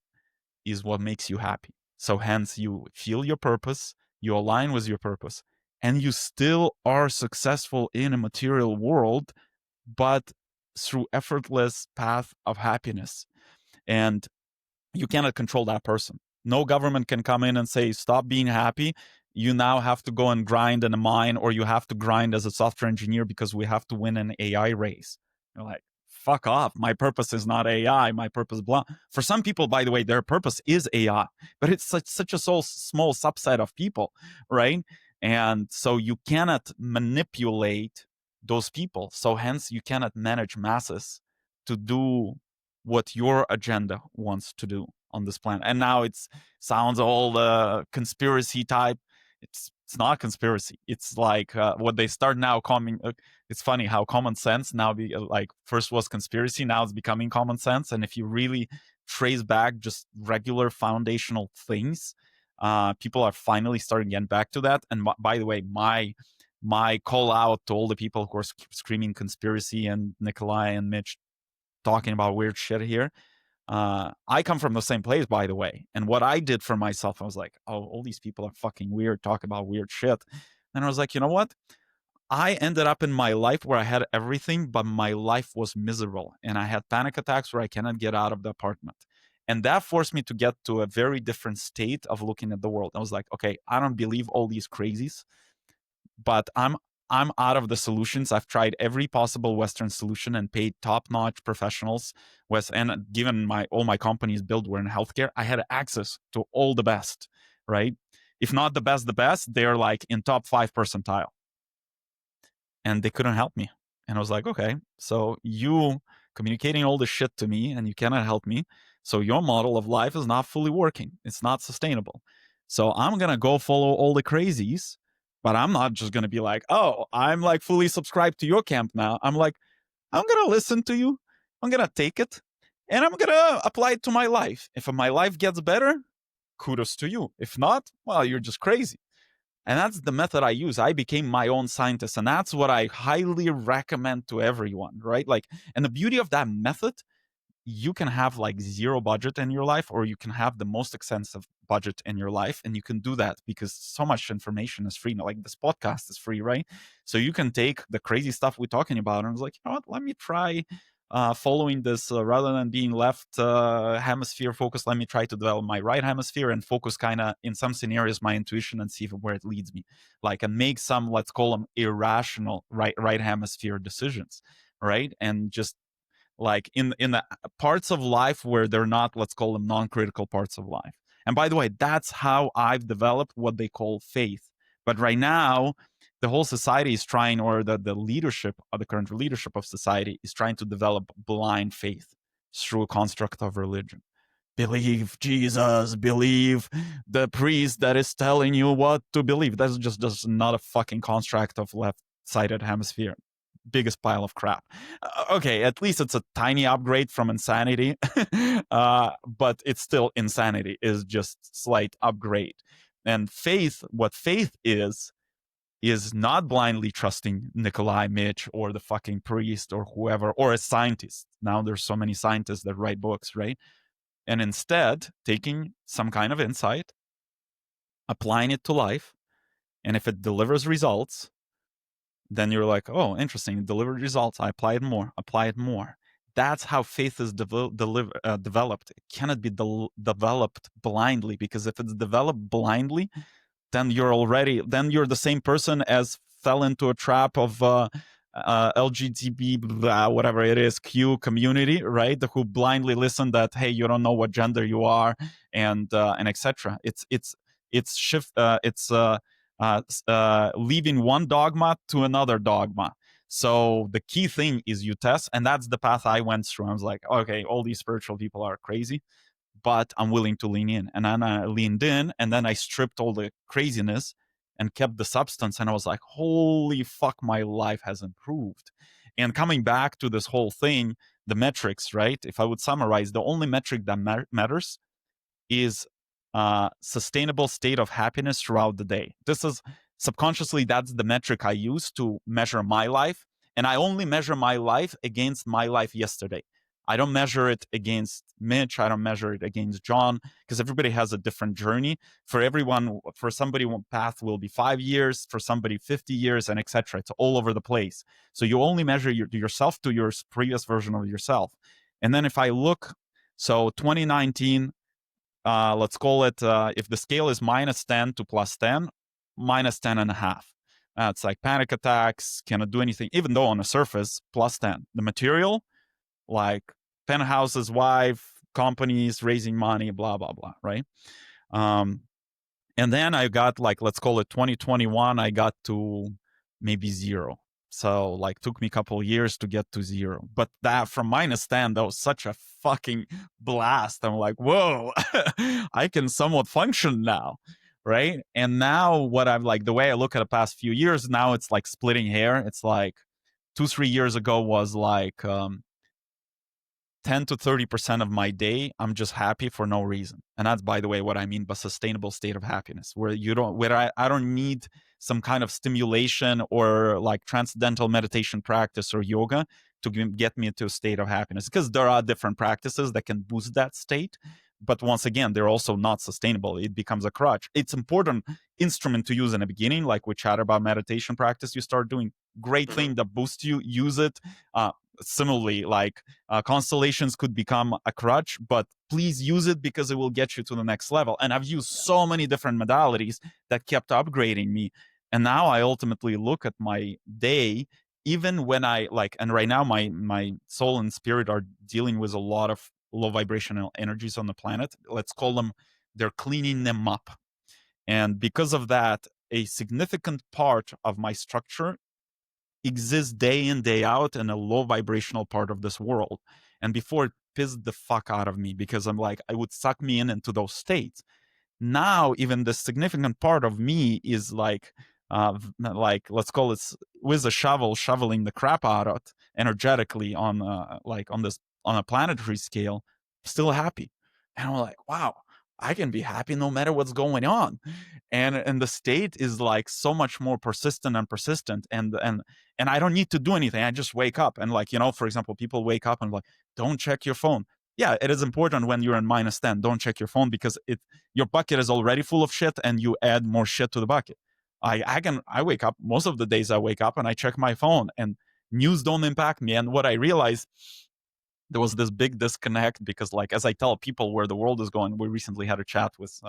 B: is what makes you happy. So hence you feel your purpose, you align with your purpose, and you still are successful in a material world, but through effortless path of happiness. And you cannot control that person. No government can come in and say, stop being happy. You now have to go and grind in a mine, or you have to grind as a software engineer because we have to win an AI race. You're like, fuck off. My purpose is not AI. My purpose, blah. For some people, by the way, their purpose is AI, but it's such a so small subset of people, right? And so you cannot manipulate those people. So hence, you cannot manage masses to do what your agenda wants to do on this planet. And now it sounds all conspiracy type. It's not conspiracy. It's like what they start now coming. It's funny how common sense now be like first was conspiracy, now it's becoming common sense. And if you really trace back just regular foundational things, people are finally starting getting back to that. And by the way, my call out to all the people who are screaming conspiracy and Nikolai and Mitch talking about weird shit here. I come from the same place, by the way. And what I did for myself, I was like, oh, all these people are fucking weird, talk about weird shit. And I was like, you know what? I ended up in my life where I had everything, but my life was miserable. And I had panic attacks where I cannot get out of the apartment. And that forced me to get to a very different state of looking at the world. I was like, okay, I don't believe all these crazies, but I'm out of the solutions. I've tried every possible Western solution and paid top-notch professionals. And given my all my companies built were in healthcare, I had access to all the best, right? If not the best, they're like in top 5 percentile, and they couldn't help me. And I was like, okay, so you communicating all this shit to me and you cannot help me. So your model of life is not fully working. It's not sustainable. So I'm going to go follow all the crazies, but I'm not just going to be like, oh, I'm like fully subscribed to your camp now. I'm like, I'm going to listen to you. I'm going to take it and I'm going to apply it to my life. If my life gets better, kudos to you. If not, well, you're just crazy. And that's the method I use. I became my own scientist. And that's what I highly recommend to everyone, right? Like, and the beauty of that method, you can have like zero budget in your life, or you can have the most expensive budget in your life. And you can do that because so much information is free. Like this podcast is free, right? So you can take the crazy stuff we're talking about and it's like, you know what, let me try following this rather than being left hemisphere focused. Let me try to develop my right hemisphere and focus kind of in some scenarios my intuition and see where it leads me, like, and make some, let's call them irrational right hemisphere decisions, right? And just like in the parts of life where they're not, let's call them non-critical parts of life. And by the way, that's how I've developed what they call faith. But right now the whole society is trying, or the leadership of the current leadership of society is trying to develop blind faith. through a construct of religion. Believe Jesus, believe the priest that is telling you what to believe. That's just not a fucking construct of left-sided hemisphere. Biggest pile of crap. Okay, at least it's a tiny upgrade from insanity, but it's still insanity. Is just slight upgrade. And faith, what faith is not blindly trusting Nikolai, Mitch, or the fucking priest, or whoever, or a scientist. Now there's so many scientists that write books, right? And instead taking some kind of insight, applying it to life, and if it delivers results, then you're like, oh, interesting, it delivered results. I apply it more, apply it more. That's how faith is developed. It cannot be developed blindly, because if it's developed blindly, then you're the same person as fell into a trap of LGBT, whatever it is, Q community, right? Who blindly listen that, hey, you don't know what gender you are, and etc. It's shift. Leaving one dogma to another dogma. So the key thing is you test, and that's the path I went through. I was like, okay, all these spiritual people are crazy, but I'm willing to lean in. And then I leaned in, and then I stripped all the craziness and kept the substance. And I was like, holy fuck, my life has improved. And coming back to this whole thing, the metrics, right? If I would summarize, the only metric that matters is sustainable state of happiness throughout the day. This is subconsciously, that's the metric I use to measure my life. And I only measure my life against my life yesterday. I don't measure it against Mitch. I don't measure it against John, because everybody has a different journey. For everyone, for somebody, one path will be 5 years, for somebody 50 years, and etc. It's all over the place. So you only measure yourself to your previous version of yourself. And then if I look, so 2019, let's call it, if the scale is -10 to +10, -10.5. It's like panic attacks, cannot do anything, even though on the surface, +10. The material, like penthouses, wife, companies raising money, blah, blah, blah, right? And then I got, like, let's call it 2021, I got to maybe 0. So, like, took me a couple of years to get to 0. But that, from -10, that was such a fucking blast. I'm like, whoa, I can somewhat function now, right? And now what I'm like, the way I look at the past few years, now it's like splitting hair. It's like 2-3 years ago was like 10 to 30% of my day, I'm just happy for no reason. And that's, by the way, what I mean by sustainable state of happiness, where I don't need some kind of stimulation or like transcendental meditation practice or yoga to get me into a state of happiness, because there are different practices that can boost that state. But once again, they're also not sustainable. It becomes a crutch. It's important instrument to use in the beginning, like we chat about meditation practice. You start doing great thing that boosts you, use it. Similarly, like constellations could become a crutch, but please use it, because it will get you to the next level. And I've used so many different modalities that kept upgrading me. And now I ultimately look at my day, even when I like, and right now my soul and spirit are dealing with a lot of low vibrational energies on the planet. Let's call them, they're cleaning them up. And because of that, a significant part of my structure exists day in, day out in a low vibrational part of this world. And before, it pissed the fuck out of me, because I'm like, it would suck me into those states. Now, even the significant part of me is like let's call it, with a shovel, shoveling the crap out of it energetically on on a planetary scale, still happy. And I'm like, wow, I can be happy no matter what's going on. And the state is like so much more persistent and persistent, and I don't need to do anything. I just wake up, and like, for example, people wake up and like, don't check your phone. Yeah, it is important when you're in -10, don't check your phone, because your bucket is already full of shit and you add more shit to the bucket. I wake up, most of the days I wake up and I check my phone, and news don't impact me. And what I realized, there was this big disconnect, because like, as I tell people where the world is going, we recently had a chat with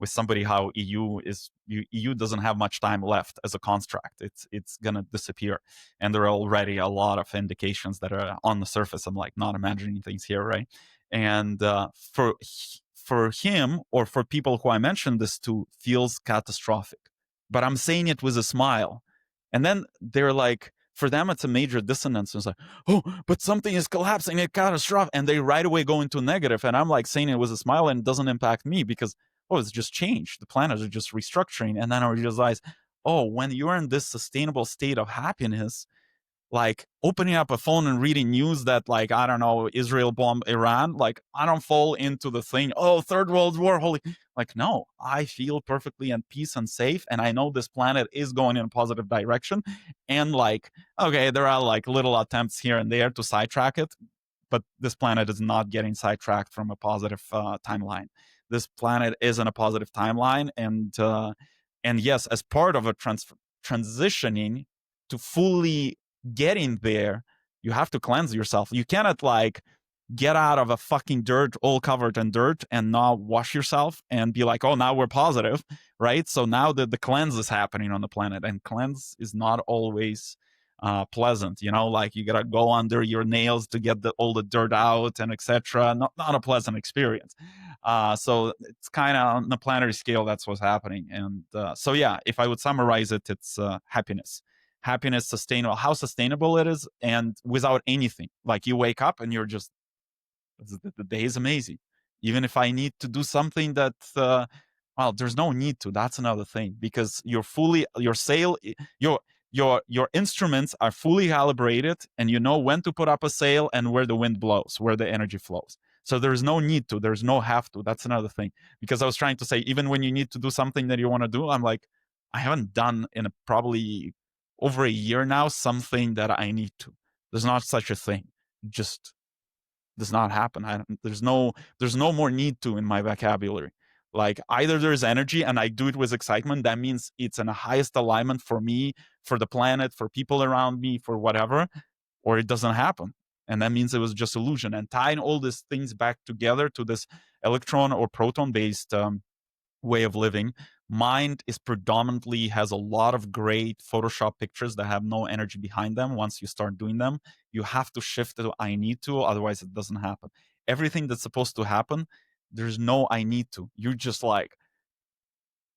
B: somebody how EU doesn't have much time left as a construct. It's gonna disappear, and there are already a lot of indications that are on the surface. I'm like not imagining things here, right? And for him, or for people who I mentioned this to, feels catastrophic, but I'm saying it with a smile, and then they're like, For them, it's a major dissonance. It's like, oh, but something is collapsing, it's catastrophic, and they right away go into negative. And I'm like saying it was a smile, and it doesn't impact me because oh, it's just changed. The planets are just restructuring, and then I realize, oh, when you're in this sustainable state of happiness, like opening up a phone and reading news that like I don't know Israel bombed Iran, like I don't fall into the thing, oh, third world war, holy, like no, I feel perfectly at peace and safe, and I know this planet is going in a positive direction. And like okay, there are like little attempts here and there to sidetrack it, but this planet is not getting sidetracked from a positive timeline. This planet is in a positive timeline, and yes, as part of a transitioning to fully getting there, you have to cleanse yourself. You cannot like get out of a fucking dirt all covered in dirt and not wash yourself and be like, oh, now we're positive, right? So now the cleanse is happening on the planet, and cleanse is not always pleasant, you know, like you gotta go under your nails to get all the dirt out and etc. Not a pleasant experience. So it's kind of on the planetary scale, that's what's happening. And so yeah, if I would summarize it, it's happiness, sustainable, how sustainable it is, and without anything. Like you wake up and you're just the day is amazing. Even if I need to do something that well, there's no need to. That's another thing, because you're fully your sail, your instruments are fully calibrated, and you know when to put up a sail and where the wind blows, where the energy flows. So there's no need to, there's no have to. That's another thing. Because I was trying to say, even when you need to do something that you want to do, I'm like, I haven't done in probably over a year now something that I need to. There's not such a thing. Just does not happen. There's no more need to in my vocabulary. Like either there's energy and I do it with excitement, that means it's in the highest alignment for me, for the planet, for people around me, for whatever, or it doesn't happen. And that means it was just illusion. And tying all these things back together to this electron or proton based way of living. Mind is predominantly has a lot of great Photoshop pictures that have no energy behind them. Once you start doing them, you have to shift to I need to, otherwise it doesn't happen. Everything that's supposed to happen, there's no I need to. You just like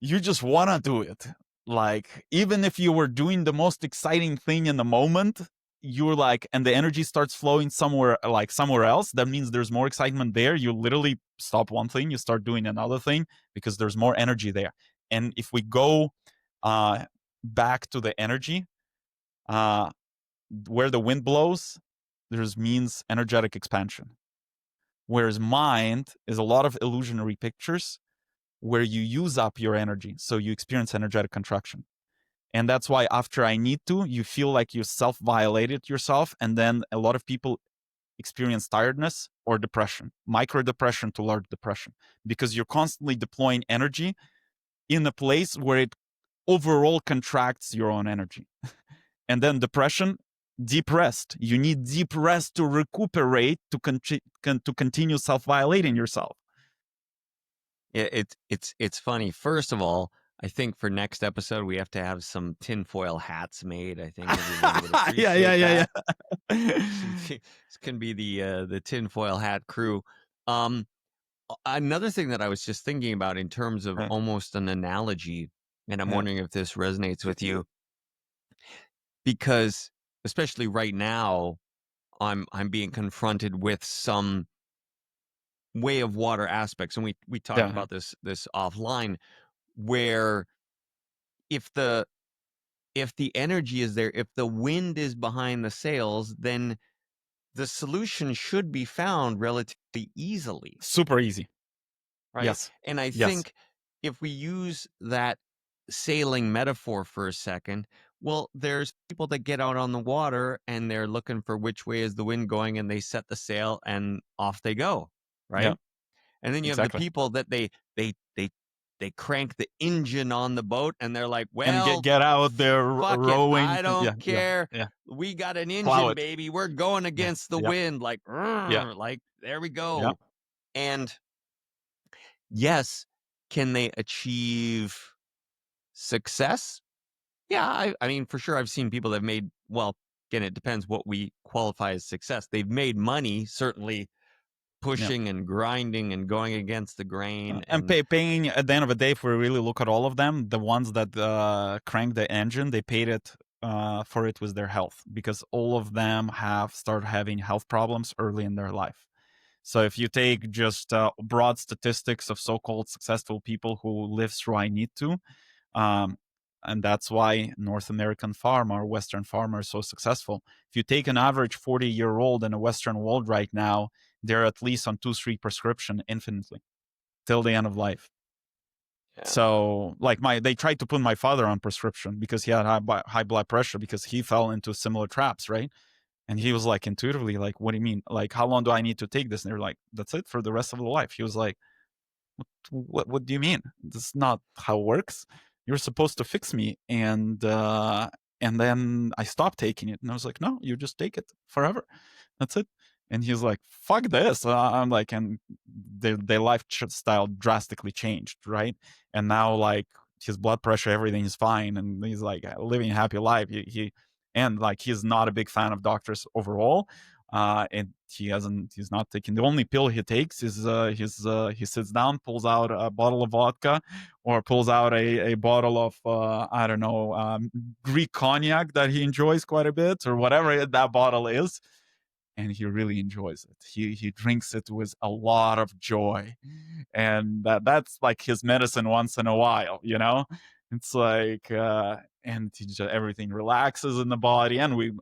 B: you just want to do it. Like even if you were doing the most exciting thing in the moment, you're like, and the energy starts flowing somewhere like somewhere else, that means there's more excitement there. You literally stop one thing, you start doing another thing because there's more energy there. And if we go back to the energy, uh, where the wind blows, there's means energetic expansion. Whereas mind is a lot of illusionary pictures where you use up your energy, so you experience energetic contraction. And that's why after I need to, you feel like you self-violated yourself, and then a lot of people experience tiredness or depression, micro depression to large depression, because you're constantly deploying energy in a place where it overall contracts your own energy. And then depression, deep rest. You need deep rest to recuperate, to continue self-violating yourself.
A: It's funny. First of all, I think for next episode we have to have some tinfoil hats made. I think everyone would appreciate that.
B: Yeah.
A: This can be the tinfoil hat crew. Another thing that I was just thinking about in terms of almost an analogy, and I'm wondering if this resonates with you, because especially right now, I'm being confronted with some way of water aspects, and we talked about this offline, where if the energy is there, if the wind is behind the sails, then the solution should be found relatively easily.
B: Super easy.
A: Right.
B: Yes.
A: And I
B: Yes.
A: think if we use that sailing metaphor for a second, well, there's people that get out on the water and they're looking for which way is the wind going, and they set the sail and off they go.
B: Yeah.
A: Right. And then you have the
B: Exactly.
A: people that they crank the engine on the boat and they're like,
B: And
A: well,
B: get out there
A: fuck it,
B: rowing.
A: I don't
B: Yeah.
A: care.
B: Yeah.
A: We got an
B: Plow
A: engine,
B: it.
A: baby. We're going
B: Yeah.
A: against the
B: Yeah.
A: wind. Like,
B: Yeah.
A: like there we
B: Yeah.
A: go. And yes, can they achieve success? Yeah, I mean, for sure, I've seen people that have made, well, again, it depends what we qualify as success. They've made money, certainly
B: Yeah.
A: pushing and grinding and going against the grain.
B: And paying at the end of the day, if we really look at all of them, the ones that crank the engine, they paid it for it was their health, because all of them have started having health problems early in their life. So if you take just broad statistics of so-called successful people who live through I need to, um, and that's why North American farmer or Western farmer is so successful. If you take an average 40-year-old in a Western world right now, they're at least on 2-3 prescription infinitely till the end of life.
A: Yeah.
B: So, like they tried to put my father on prescription because he had high blood pressure because he fell into similar traps, right? And he was like intuitively like, "What do you mean? Like, how long do I need to take this?" And they're like, "That's it for the rest of the life." He was like, what do you mean? This is not how it works. You're supposed to fix me." And then I stopped taking it, and I was like, "No, you just take it forever. That's it." And he's like, "Fuck this." I'm like, and their lifestyle drastically changed, right? And now like his blood pressure, everything is fine, and he's like living a happy life. He and like he's not a big fan of doctors overall, and he's not taking, the only pill he takes is he sits down, pulls out a bottle of vodka, or pulls out a bottle of I don't know, Greek cognac that he enjoys quite a bit, or whatever that bottle is, and he really enjoys it. He drinks it with a lot of joy, and that's like his medicine once in a while, you know. It's like and he just, everything relaxes in the body. And we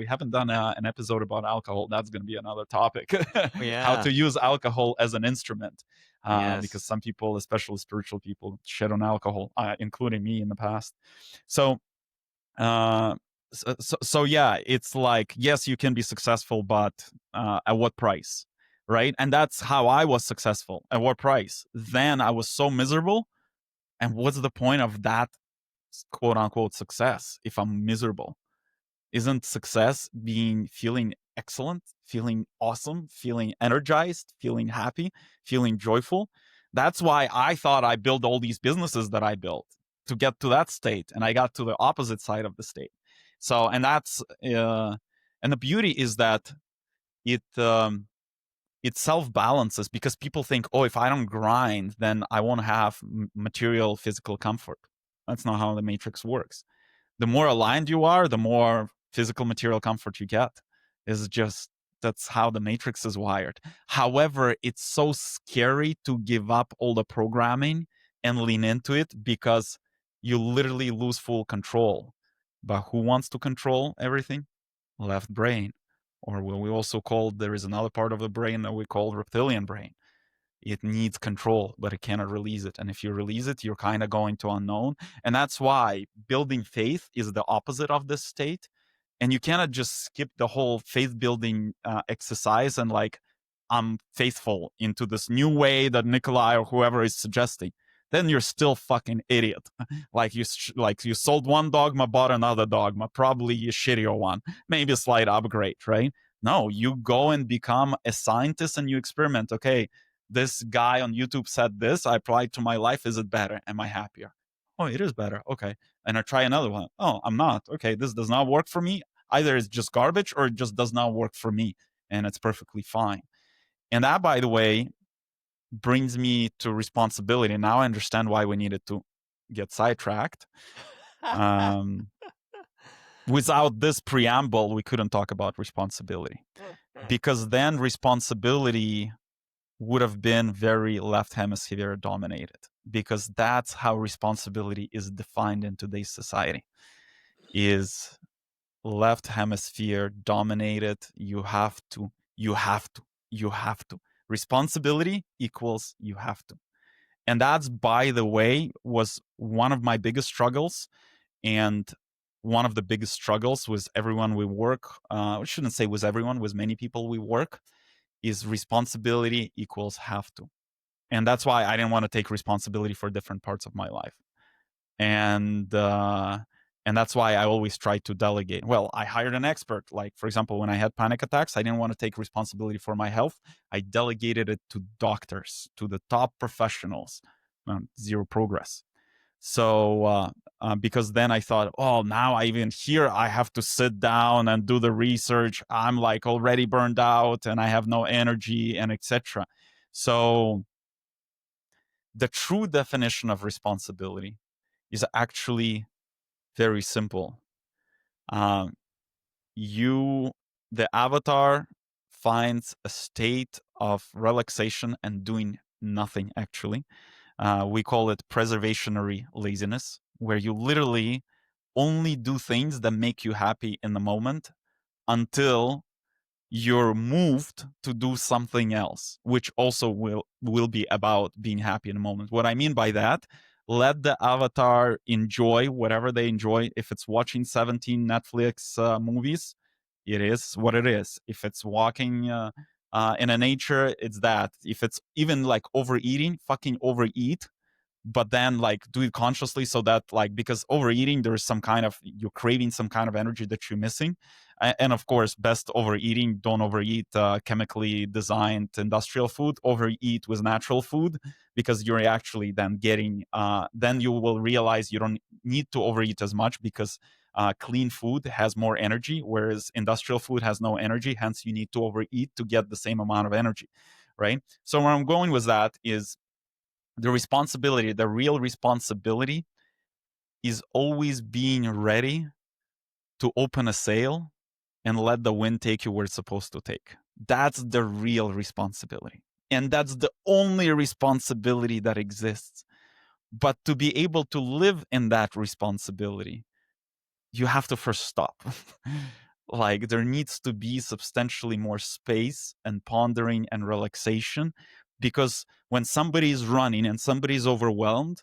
B: haven't done an episode about alcohol. That's going to be another topic.
A: Oh,
B: How
A: yeah.
B: to use alcohol as an instrument, because
A: Yes.
B: some people, especially spiritual people, shit on alcohol, including me in the past. So uh, so yeah, it's like, yes, you can be successful, but at what price, right? And that's how I was successful. At what price? Then I was so miserable. And what's the point of that quote unquote success if I'm miserable? Isn't success being feeling excellent, feeling awesome, feeling energized, feeling happy, feeling joyful? That's why I thought I built all these businesses that I built to get to that state, and I got to the opposite side of the state. So, and that's and the beauty is that it it self balances, because people think, oh, if I don't grind, then I won't have material physical comfort. That's not how the matrix works. The more aligned you are, the more physical material comfort you get. Is just, that's how the matrix is wired. However, it's so scary to give up all the programming and lean into it, because you literally lose full control. But who wants to control everything? Left brain. Or what we also call, there is another part of the brain that we call reptilian brain. It needs control, but it cannot release it. And if you release it, you're kind of going to unknown. And that's why building faith is the opposite of this state. And you cannot just skip the whole faith building exercise and like, I'm faithful into this new way that Nikolai or whoever is suggesting. Then you're still fucking idiot. Like you sold one dogma, bought another dogma, probably a shittier one, maybe a slight upgrade, right? No, you go and become a scientist and you experiment. Okay, this guy on YouTube said this, I applied to my life. Is it better? Am I happier? Oh, it is better. Okay. And I try another one. Oh, I'm not. Okay, this does not work for me. Either it's just garbage or it just does not work for me. And it's perfectly fine. And that, by the way, brings me to responsibility. Now I understand why we needed to get sidetracked. Um, Without this preamble, we couldn't talk about responsibility, because then responsibility would have been very left hemisphere dominated, because that's how responsibility is defined in today's society, is left hemisphere dominated. You have to. Responsibility equals you have to. And that's, by the way, was one of my biggest struggles. And one of the biggest struggles with everyone we work, I shouldn't say with everyone, with many people we work, is responsibility equals have to. And that's why I didn't want to take responsibility for different parts of my life. And that's why I always try to delegate. Well, I hired an expert. Like, for example, when I had panic attacks, I didn't want to take responsibility for my health. I delegated it to doctors, to the top professionals. Zero progress. So because then I thought, oh, now I even here I have to sit down and do the research. I'm like already burned out and I have no energy and etc. So the true definition of responsibility is actually very simple. Um, you the avatar finds a state of relaxation and doing nothing actually. We call it preservationary laziness, where you literally only do things that make you happy in the moment until you're moved to do something else, which also will be about being happy in a moment. What I mean by that, let the avatar enjoy whatever they enjoy. If it's watching 17 Netflix movies, it is what it is. If it's walking in a nature, it's that. If it's even like overeating, fucking overeat, but then like do it consciously, so that like, because overeating, there's some kind of, you're craving some kind of energy that you're missing. And of course, best overeating, don't overeat chemically designed industrial food, overeat with natural food, because you're actually then getting then you will realize you don't need to overeat as much, because clean food has more energy, whereas industrial food has no energy, hence you need to overeat to get the same amount of energy, right? So where I'm going with that is, the responsibility, the real responsibility, is always being ready to open a sail and let the wind take you where it's supposed to take. That's the real responsibility. And that's the only responsibility that exists. But to be able to live in that responsibility, you have to first stop. Like, there needs to be substantially more space and pondering and relaxation, because when somebody is running and somebody is overwhelmed,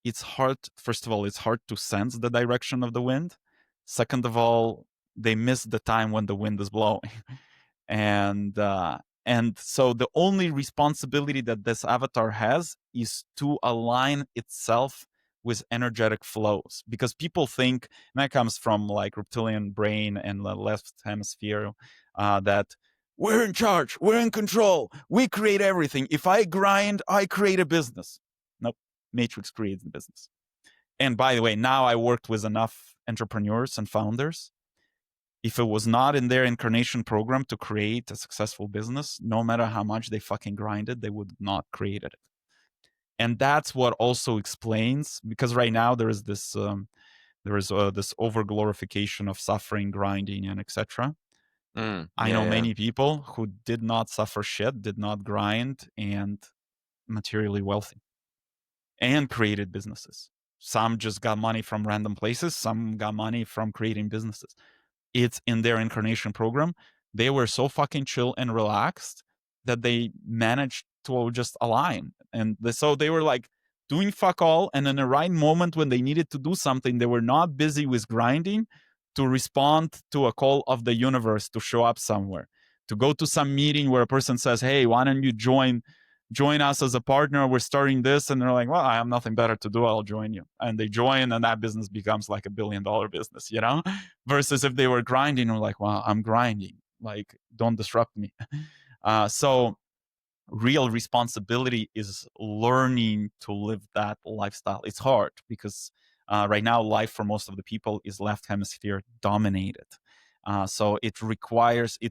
B: it's hard. First of all, it's hard to sense the direction of the wind. Second of all, they miss the time when the wind is blowing. and and so the only responsibility that this avatar has is to align itself with energetic flows, because people think, and that comes from like reptilian brain and the left hemisphere, that we're in charge, we're in control, we create everything. If I grind, I create a business. Nope. Matrix creates the business. And by the way, now I worked with enough entrepreneurs and founders. If it was not in their incarnation program to create a successful business, no matter how much they fucking grinded, they would not created it. And that's what also explains, because right now there is this this over glorification of suffering, grinding, and etc. I
A: Yeah,
B: know
A: yeah.
B: many people who did not suffer shit, did not grind, and materially wealthy, and created businesses. Some just got money from random places, some got money from creating businesses. It's in their incarnation program. They were so fucking chill and relaxed that they managed to just align. And so they were like doing fuck all. And in the right moment when they needed to do something, they were not busy with grinding to respond to a call of the universe to show up somewhere, to go to some meeting where a person says, hey, why don't you join us as a partner, we're starting this, and they're like, well, I have nothing better to do, I'll join you. And they join, and that business becomes like $1 billion business, you know? Versus if they were grinding, or like, well, I'm grinding, like, don't disrupt me. So real responsibility is learning to live that lifestyle. It's hard because right now life for most of the people is left hemisphere dominated. So it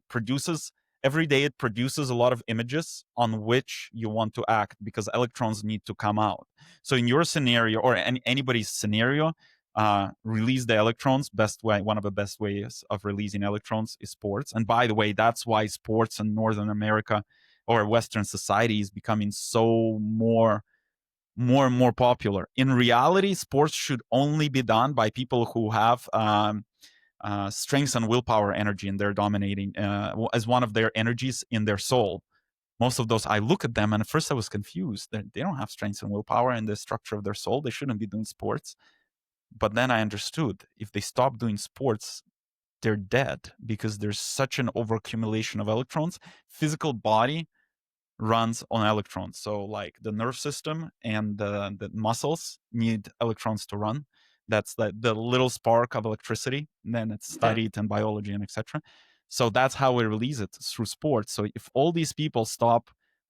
B: produces every day, it produces a lot of images on which you want to act, because electrons need to come out. So in your scenario, or anybody's scenario, release the electrons. One of the best ways of releasing electrons is sports. And by the way, that's why sports in Northern America or Western society is becoming so more and more popular. In reality, sports should only be done by people who have strength and willpower energy, and they're dominating as one of their energies in their soul. Most of those, I look at them, and at first I was confused. They don't have strength and willpower in the structure of their soul. They shouldn't be doing sports. But then I understood, if they stop doing sports, they're dead, because there's such an overaccumulation of electrons. Physical body runs on electrons. So like the nerve system and the muscles need electrons to run. That's the little spark of electricity. And then it's studied in biology and etc. So that's how we release it, through sports. So if all these people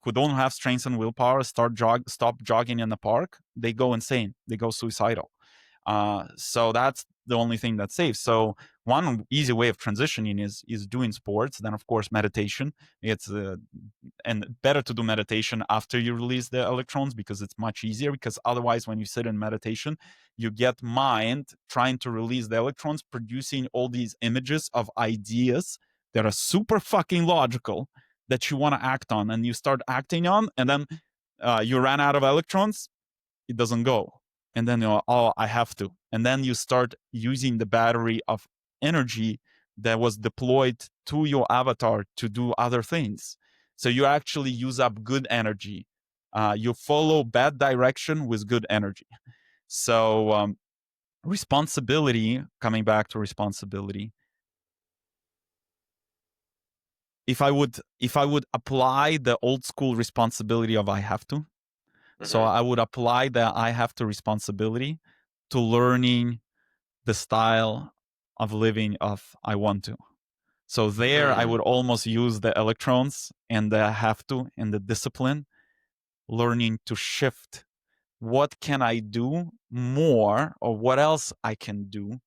B: who don't have strength and willpower, stop jogging in the park, they go insane. They go suicidal. So that's the only thing that's safe. So one easy way of transitioning is doing sports. Then of course meditation. It's and better to do meditation after you release the electrons because it's much easier. Because otherwise, when you sit in meditation, you get mind trying to release the electrons, producing all these images of ideas that are super fucking logical that you want to act on, and you start acting on, and then you ran out of electrons, it doesn't go. And then you're, oh, I have to. And then you start using the battery of energy that was deployed to your avatar to do other things. So you actually use up good energy. You follow bad direction with good energy. So responsibility, coming back to responsibility, if I would apply the old school responsibility of I have to, so
A: Mm-hmm.
B: I would apply the I have to responsibility to learning the style of living of I want to. So there I
A: Mm.
B: would almost use the electrons and the have to and the discipline, learning to shift. What can I do more, or what else I can do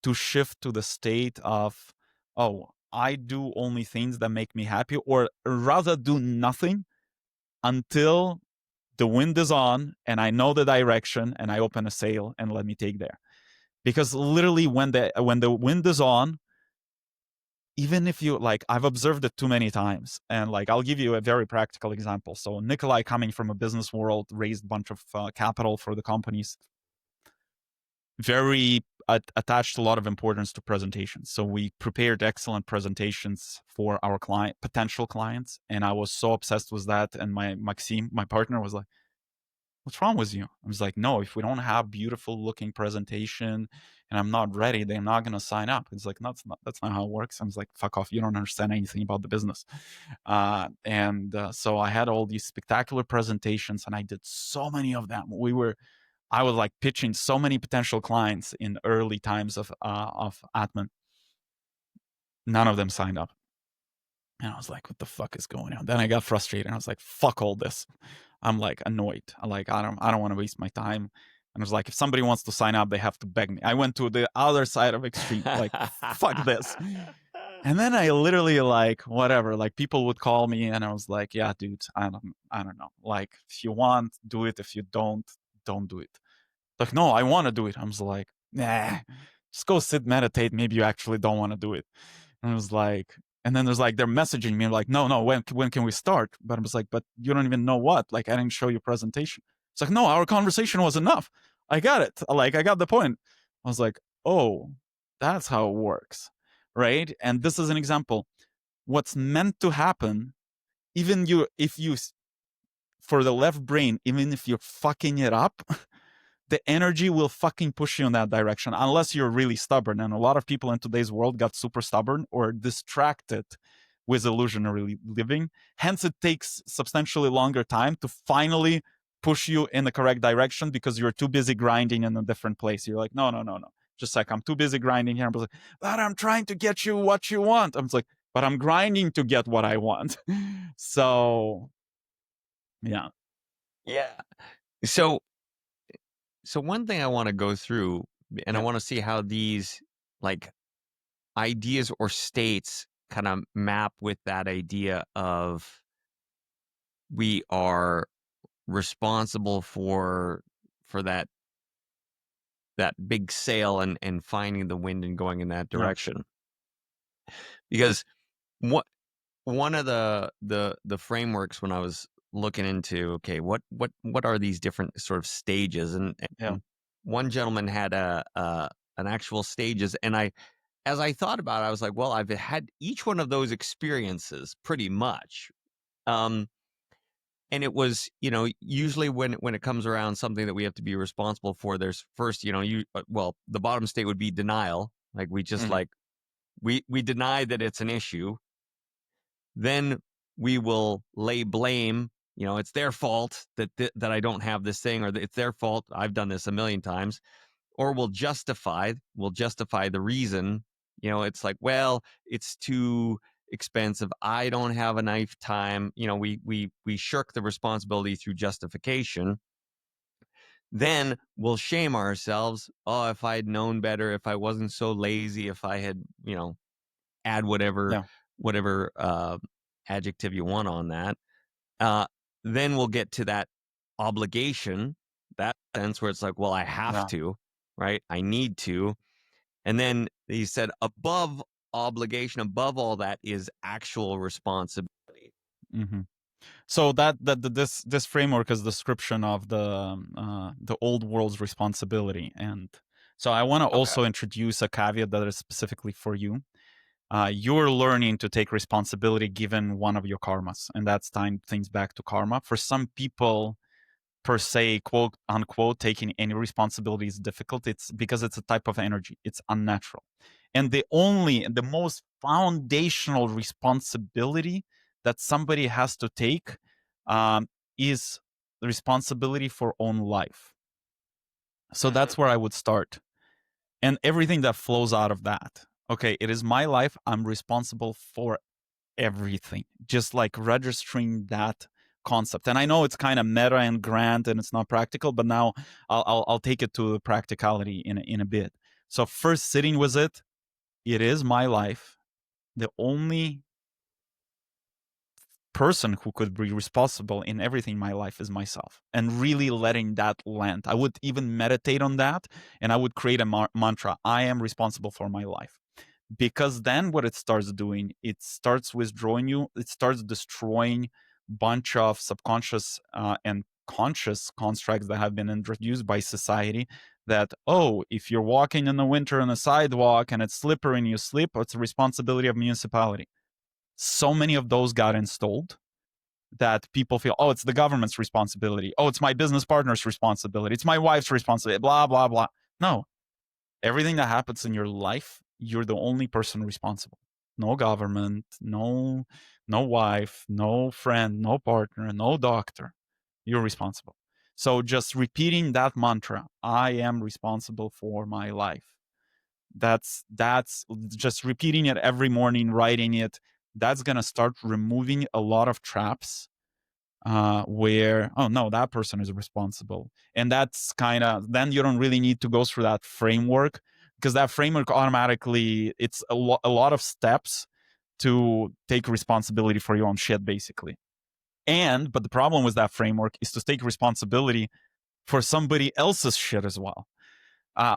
B: to shift to the state of, oh, I do only things that make me happy, or rather do nothing until the wind is on and I know the direction and I open a sail and let me take there. Because literally when the wind is on, even if you like, I've observed it too many times, and like I'll give you a very practical example. So Nikolai, coming from a business world, raised a bunch of capital for the companies, very attached a lot of importance to presentations. So we prepared excellent presentations for our potential clients, and I was so obsessed with that. And my Maxime, my partner, was like, what's wrong with you? I was like, no, if we don't have beautiful looking presentation and I'm not ready, they're not going to sign up. It's like, that's not how it works. I was like, fuck off. You don't understand anything about the business. So I had all these spectacular presentations and I did so many of them. I was like pitching so many potential clients in early times of Atman. None of them signed up. And I was like, what the fuck is going on? Then I got frustrated. I was like, fuck all this. I'm like annoyed. I don't want to waste my time. And I was like, if somebody wants to sign up, they have to beg me. I went to the other side of extreme, like, fuck this. And then I literally like, whatever, like people would call me and I was like, yeah, dude, I don't know. Like, if you want, do it. If you don't do it. Like, no, I want to do it. I was like, nah, just go sit, meditate. Maybe you actually don't want to do it. And I was like, and then there's like, they're messaging me like, no, when can we start? But I was like, but you don't even know what. Like, I didn't show you presentation. It's like, no, our conversation was enough. I got it. Like, I got the point. I was like, oh, that's how it works. Right. And this is an example. What's meant to happen, even if you, for the left brain, even if you're fucking it up, the energy will fucking push you in that direction unless you're really stubborn. And a lot of people in today's world got super stubborn or distracted with illusionary living. Hence, it takes substantially longer time to finally push you in the correct direction because you're too busy grinding in a different place. You're like, no, no, no, no. Just like, I'm too busy grinding here. I'm like, but I'm trying to get you what you want. I'm like, but I'm grinding to get what I want. So, yeah.
A: Yeah. So one thing I want to go through, and I
B: Yeah.
A: want to see how these like ideas or states kind of map with that idea of we are responsible for that big sail and finding the wind and going in that
B: Yeah.
A: direction. Because what one of the frameworks when I was looking into, okay, what are these different sort of stages,
B: Yeah.
A: and one gentleman had a an actual stages, and as I thought about it, I was like, well, I've had each one of those experiences pretty much. Um, and it was, usually when it comes around something that we have to be responsible for, there's first, well, the bottom state would be denial. Like we just
B: Mhm.
A: like we deny that it's an issue. Then we will lay blame. It's their fault that I don't have this thing, or that it's their fault. I've done this a million times. Or we'll justify the reason. It's like, well, it's too expensive. I don't have enough time. We shirk the responsibility through justification. then we'll shame ourselves. Oh, if I'd known better, if I wasn't so lazy, if I had, add whatever
B: Yeah,
A: whatever adjective you want on that. Uh, then we'll get to that obligation, that sense where it's like, well, I have
B: yeah.
A: to, right? I need to. And then he said, above obligation, above all that is actual responsibility.
B: Hmm. So this framework is description of the old world's responsibility, and so I want to
A: Okay.
B: also introduce a caveat that is specifically for you. You're learning to take responsibility given one of your karmas, and that's tying things back to karma. For some people, per se, quote unquote, taking any responsibility is difficult. It's because it's a type of energy. It's unnatural. And the most foundational responsibility that somebody has to take is the responsibility for own life. So
A: Mhm.
B: that's where I would start. And everything that flows out of that. Okay, it is my life. I'm responsible for everything, just like registering that concept. And I know it's kind of meta and grand and it's not practical, but now I'll take it to practicality in a bit. So first, sitting with it, it is my life. The only person who could be responsible in everything in my life is myself, and really letting that land. I would even meditate on that, and I would create a mantra: I am responsible for my life. Because then what it starts doing, it starts withdrawing you, it starts destroying bunch of subconscious and conscious constructs that have been introduced by society, that, oh, if you're walking in the winter on a sidewalk and it's slippery and you slip, it's the responsibility of municipality. So many of those got installed that people feel, oh, it's the government's responsibility, oh, it's my business partner's responsibility, it's my wife's responsibility, blah blah blah. No, everything that happens in your life, you're the only person responsible. No government, no wife, no friend, no partner, no doctor. You're responsible. So just repeating that mantra, I am responsible for my life. That's just repeating it every morning, writing it. That's gonna start removing a lot of traps where, oh no, that person is responsible, and that's kind of, then you don't really need to go through that framework, because that framework automatically, it's a lot of steps to take responsibility for your own shit, basically. And but the problem with that framework is to take responsibility for somebody else's shit as well,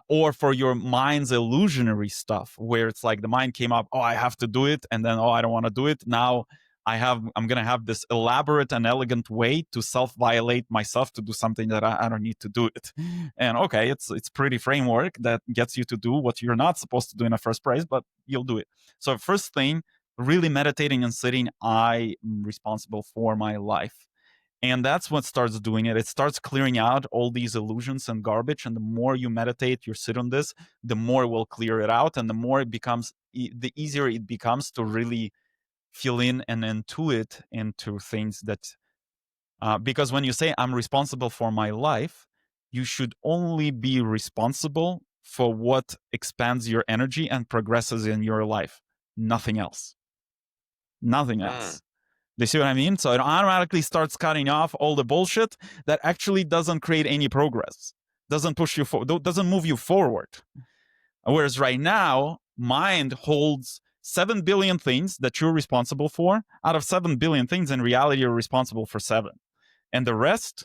B: or for your mind's illusionary stuff, where it's like the mind came up, oh, I have to do it, and then, oh, I don't want to do it. Now I'm gonna have this elaborate and elegant way to self-violate myself to do something that I don't need to do it. And okay, it's pretty framework that gets you to do what you're not supposed to do in the first place, but you'll do it. So first thing, really meditating and sitting, I am responsible for my life. And that's what starts doing it. It starts clearing out all these illusions and garbage. And the more you meditate, you sit on this, the more it will clear it out. And the more it becomes, the easier it becomes to really feel in and intuit into things that, because when you say, I'm responsible for my life, you should only be responsible for what expands your energy and progresses in your life. Nothing else. Nothing
A: Mm.
B: else. Do you see what I mean? So it automatically starts cutting off all the bullshit that actually doesn't create any progress, doesn't push you forward, doesn't move you forward. Whereas right now, mind holds 7 billion things that you're responsible for. Out of 7 billion things, in reality, you're responsible for 7. And the rest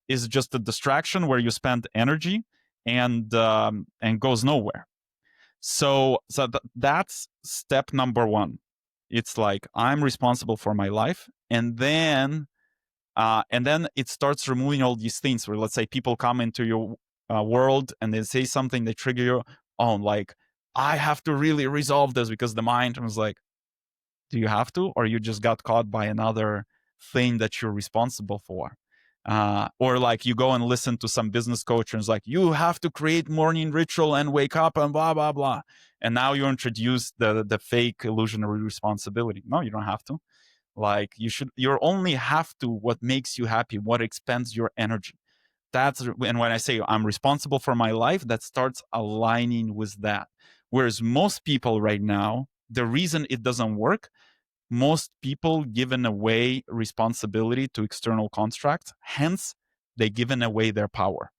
B: is just a distraction where you spend energy and goes nowhere. So that's step number one. It's like, I'm responsible for my life, and then it starts removing all these things. Where, let's say, people come into your world and they say something, they trigger you. Oh, like, I have to really resolve this, because the mind was like, do you have to, or you just got caught by another thing that you're responsible for? Or like, you go and listen to some business coach and it's like, you have to create morning ritual and wake up and blah blah blah, and now you introduce the fake illusionary responsibility. No, you don't have to. Like, you only have to what makes you happy, what expands your energy. And when I say I'm responsible for my life, that starts aligning with that. Whereas most people right now, the reason it doesn't work, most people given away responsibility to external constructs, hence they given away their power.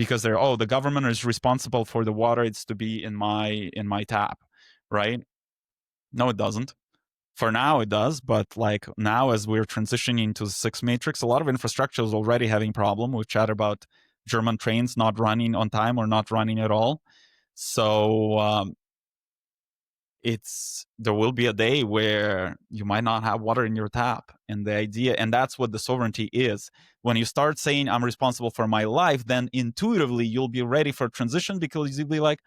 B: because the government is responsible for the water. It's to be in my tap, right? No, it doesn't. For now, it does, but like now, as we're transitioning into the sixth matrix, a lot of infrastructure is already having problem. We've chatted about German trains not running on time or not running at all. So there will be a day where you might not have water in your tap, and the idea, and that's what the sovereignty is. When you start saying I'm responsible for my life, then intuitively you'll be ready for transition, because you'll be like,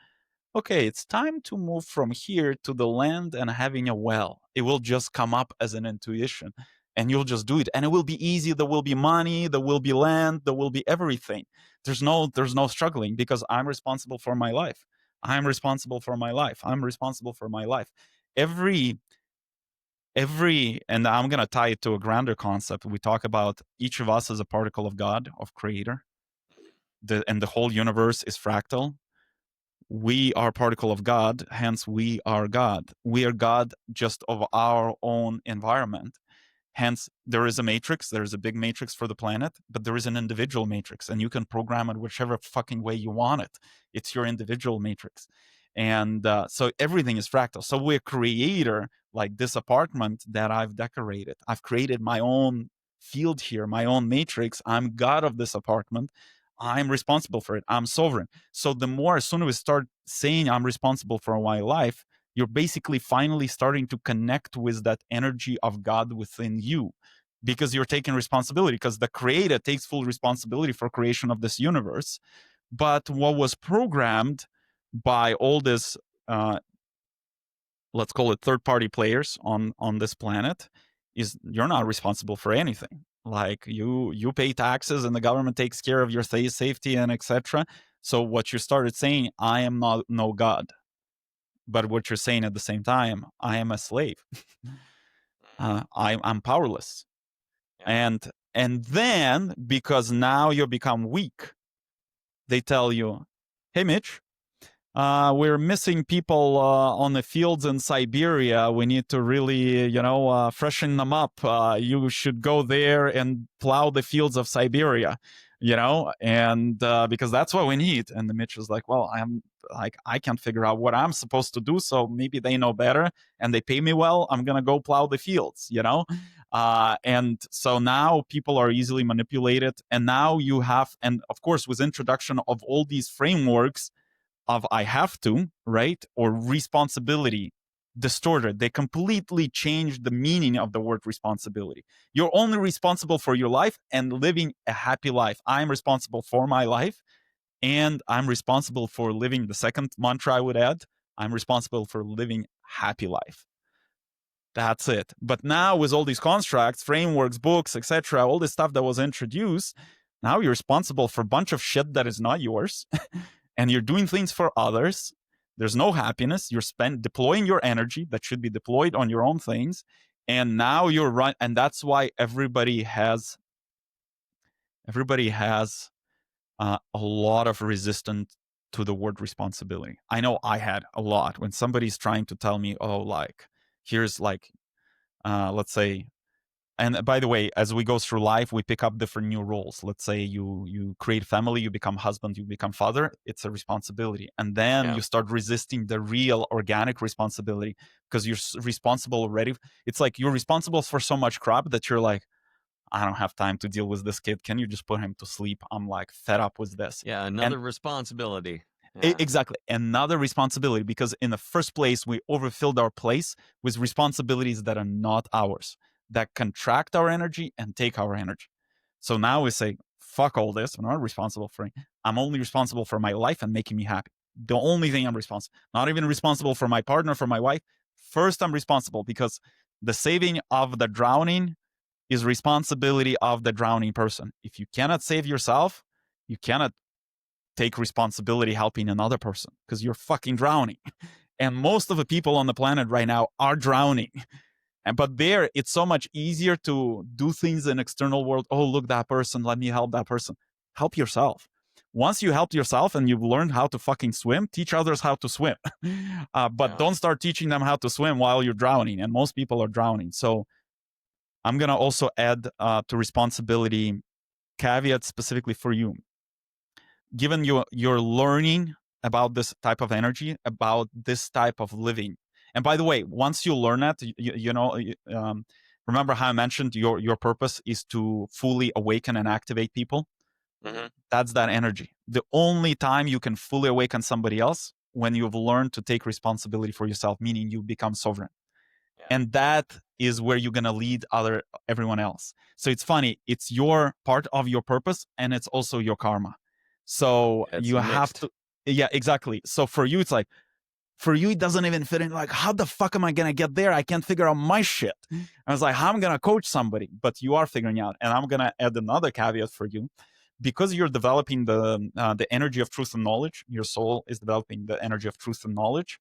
B: okay, it's time to move from here to the land and having a well. It will just come up as an intuition, and you'll just do it. And it will be easy. There will be money, there will be land, there will be everything. There's no struggling, because I'm responsible for my life. I'm responsible for my life. I'm responsible for my life. Every and I'm going to tie it to a grander concept. We talk about each of us as a particle of God, of creator. And the whole universe is fractal. We are particle of God, hence we are God. We are God just of our own environment. Hence, there is a matrix, there is a big matrix for the planet, but there is an individual matrix, and you can program it whichever fucking way you want it. It's your individual matrix. And so everything is fractal. So we're creator, like this apartment that I've decorated. I've created my own field here, my own matrix. I'm God of this apartment. I'm responsible for it. I'm sovereign. So the more, as soon as we start saying I'm responsible for my life, you're basically finally starting to connect with that energy of God within you, because you're taking responsibility, because the creator takes full responsibility for creation of this universe. But what was programmed by all this, let's call it third-party players on this planet, is you're not responsible for anything. Like you pay taxes and the government takes care of your safety and etc. So what you started saying, I am not no God. But what you're saying at the same time, I am a slave. I'm powerless.
A: Yeah.
B: And then, because now you become weak, they tell you, hey Mitch, we're missing people on the fields in Siberia. We need to really, freshen them up. You should go there and plow the fields of Siberia, and because that's what we need. And the Mitch is like, well, I can't figure out what I'm supposed to do. So maybe they know better and they pay me well. I'm going to go plow the fields, and so now people are easily manipulated. And now you have, and of course, with introduction of all these frameworks, of I have to, right? Or responsibility distorted. They completely changed the meaning of the word responsibility. You're only responsible for your life and living a happy life. I'm responsible for my life, and I'm responsible for living, the second mantra I would add, I'm responsible for living happy life. That's it. But now with all these constructs, frameworks, books, etc., all this stuff that was introduced, now you're responsible for a bunch of shit that is not yours. And you're doing things for others. There's no happiness. You're deploying your energy that should be deployed on your own things. And now you're right. And that's why everybody has a lot of resistance to the word responsibility. I know I had a lot when somebody's trying to tell me, oh, like, here's like, let's say, and by the way, as we go through life, we pick up different new roles. Let's say you create family, you become husband, you become father. It's a responsibility. And then
A: Yeah.
B: you start resisting the real organic responsibility, because you're responsible already. It's like you're responsible for so much crap that you're like, I don't have time to deal with this kid. Can you just put him to sleep? I'm like fed up with this.
A: Yeah.
B: And
A: Another responsibility. Yeah.
B: exactly. Another responsibility, because in the first place, we overfilled our place with responsibilities that are not ours, that contract our energy and take our energy. So now we say, fuck all this. I'm not responsible for it. I'm only responsible for my life and making me happy. The only thing I'm responsible, not even responsible for my partner, for my wife. First, I'm responsible, because the saving of the drowning is responsibility of the drowning person. If you cannot save yourself, you cannot take responsibility helping another person, because you're fucking drowning. And most of the people on the planet right now are drowning. But there, it's so much easier to do things in external world. Oh, look, that person, let me help that person. Help yourself. Once you help yourself and you've learned how to fucking swim, teach others how to swim. But
A: Yeah.
B: don't start teaching them how to swim while you're drowning. And most people are drowning. So I'm going to also add to responsibility caveat specifically for you. given you're learning about this type of energy, about this type of living. And by the way, once you learn that, remember how I mentioned your purpose is to fully awaken and activate people.
A: Hmm.
B: That's that energy. The only time you can fully awaken somebody else when you've learned to take responsibility for yourself, meaning you become sovereign.
A: Yeah.
B: And that is where you're going to lead everyone else. So it's funny, it's your part of your purpose and it's also your karma. So
A: It's
B: you have
A: mixed.
B: to, yeah, exactly. So for you, it's like, for you, it doesn't even fit in. Like, how the fuck am I going to get there? I can't figure out my shit. I was like, how am I going to coach somebody? But you are figuring out. And I'm going to add another caveat for you. Because you're developing the energy of truth and knowledge, your soul is developing the energy of truth and knowledge,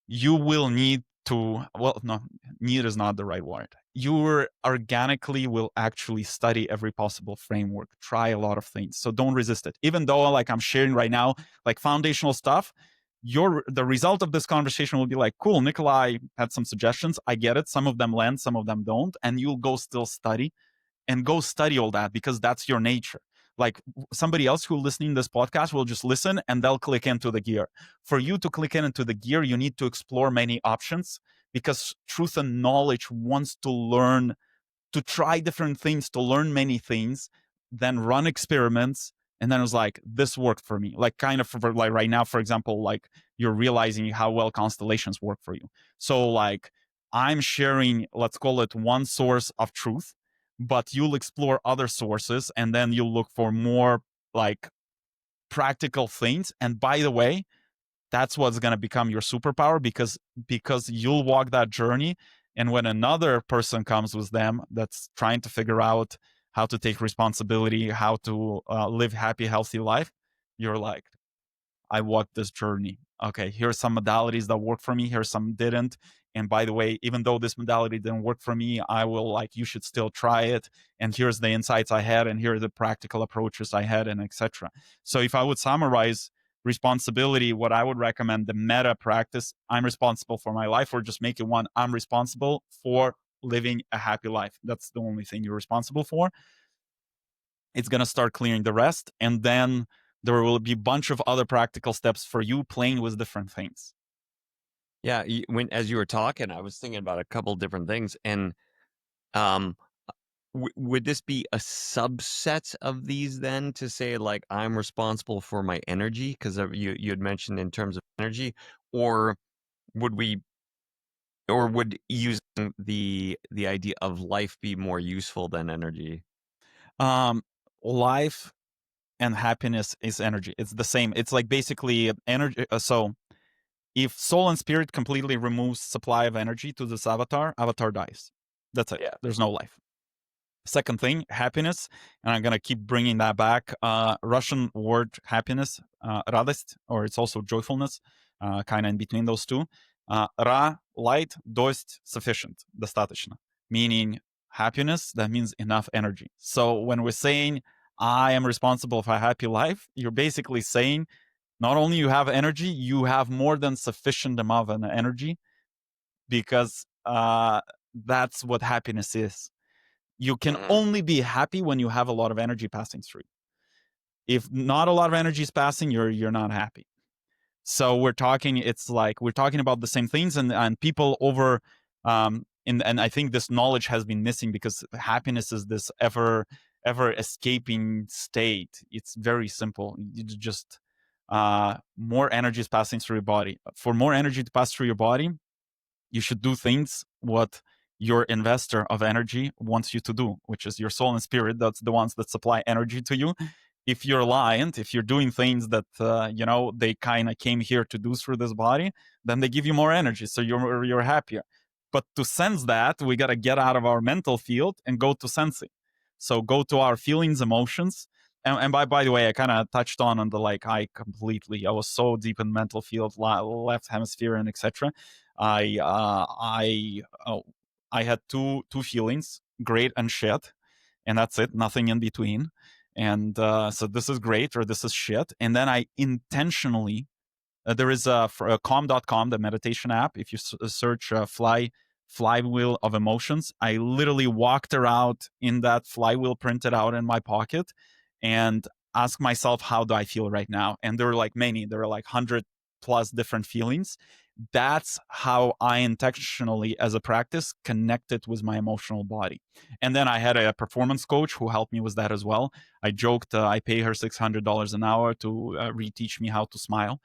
B: you will need to, well, no, need is not the right word. You organically will actually study every possible framework, try a lot of things. So don't resist it. Even though like I'm sharing right now, like foundational stuff, the result of this conversation will be like, cool, Nikolai had some suggestions. I get it. Some of them land, some of them don't. And you'll go still study and go study all that because that's your nature. Like somebody else who listening to this podcast will just listen and they'll click into the gear. For you to click into the gear, you need to explore many options because truth and knowledge wants to learn, to try different things, to learn many things, then run experiments. And then it was like, this worked for me. Like kind of for, like right now, for example, like you're realizing how well constellations work for you. So like I'm sharing, let's call it one source of truth, but you'll explore other sources and then you'll look for more like practical things. And by the way, that's what's going to become your superpower because you'll walk that journey, and when another person comes with them that's trying to figure out how to take responsibility, how to live happy healthy life, you're like, I walked this journey. Okay, here's some modalities that work for me. Here's some didn't. And by the way, even though this modality didn't work for me, I will like, you should still try it. And here's the insights I had, and here are the practical approaches I had, and etc. So if I would summarize responsibility, what I would recommend the meta practice, I'm responsible for my life, or just make it one, I'm responsible for living a happy life. That's the only thing you're responsible for. It's going to start clearing the rest, and then there will be a bunch of other practical steps for you playing with different things.
A: Yeah. When as you were talking, I was thinking about a couple different things, and um, would this be a subset of these then to say like I'm responsible for my energy because you had mentioned in terms of energy, or would we or would using the idea of life be more useful than energy?
B: um Life and happiness is energy. It's the same. It's like basically energy. So if soul and spirit completely removes supply of energy to this avatar dies. That's it.
A: Yeah.
B: There's no life. Second thing, happiness, and I'm gonna keep bringing that back. Russian word happiness, radost, or it's also joyfulness, kind of in between those two. Ra, light, dost, sufficient, достаточно, meaning happiness. That means enough energy. So when we're saying I am responsible for a happy life, you're basically saying not only you have energy, you have more than sufficient amount of energy because that's what happiness is. You can
A: Hmm.
B: only be happy when you have a lot of energy passing through. If not a lot of energy is passing, you're not happy. So we're talking, it's like we're talking about the same things, and people over and I think this knowledge has been missing because happiness is this ever escaping state. It's very simple. You just more energy is passing through your body. For more energy to pass through your body, you should do things what your investor of energy wants you to do, which is your soul and spirit. That's the ones that supply energy to you. If you're reliant, if you're doing things that they kind of came here to do through this body, then they give you more energy, so you're happier. But to sense that, we got to get out of our mental field and go to sensing. So go to our feelings, emotions, and by the way, I kind of touched on the like I was so deep in mental field, left hemisphere, and etc. I uh, I oh, I had two feelings, great and shit, and that's it, nothing in between. And so this is great or this is shit. And then I intentionally there is a calm.com, the meditation app. If you search flywheel of emotions, I literally walked around in that flywheel printed out in my pocket, and ask myself, how do I feel right now? And there are like many, there are like 100 plus different feelings. That's how I intentionally, as a practice, connected with my emotional body. And then I had a performance coach who helped me with that as well. I joked I pay her $600 an hour to reteach me how to smile.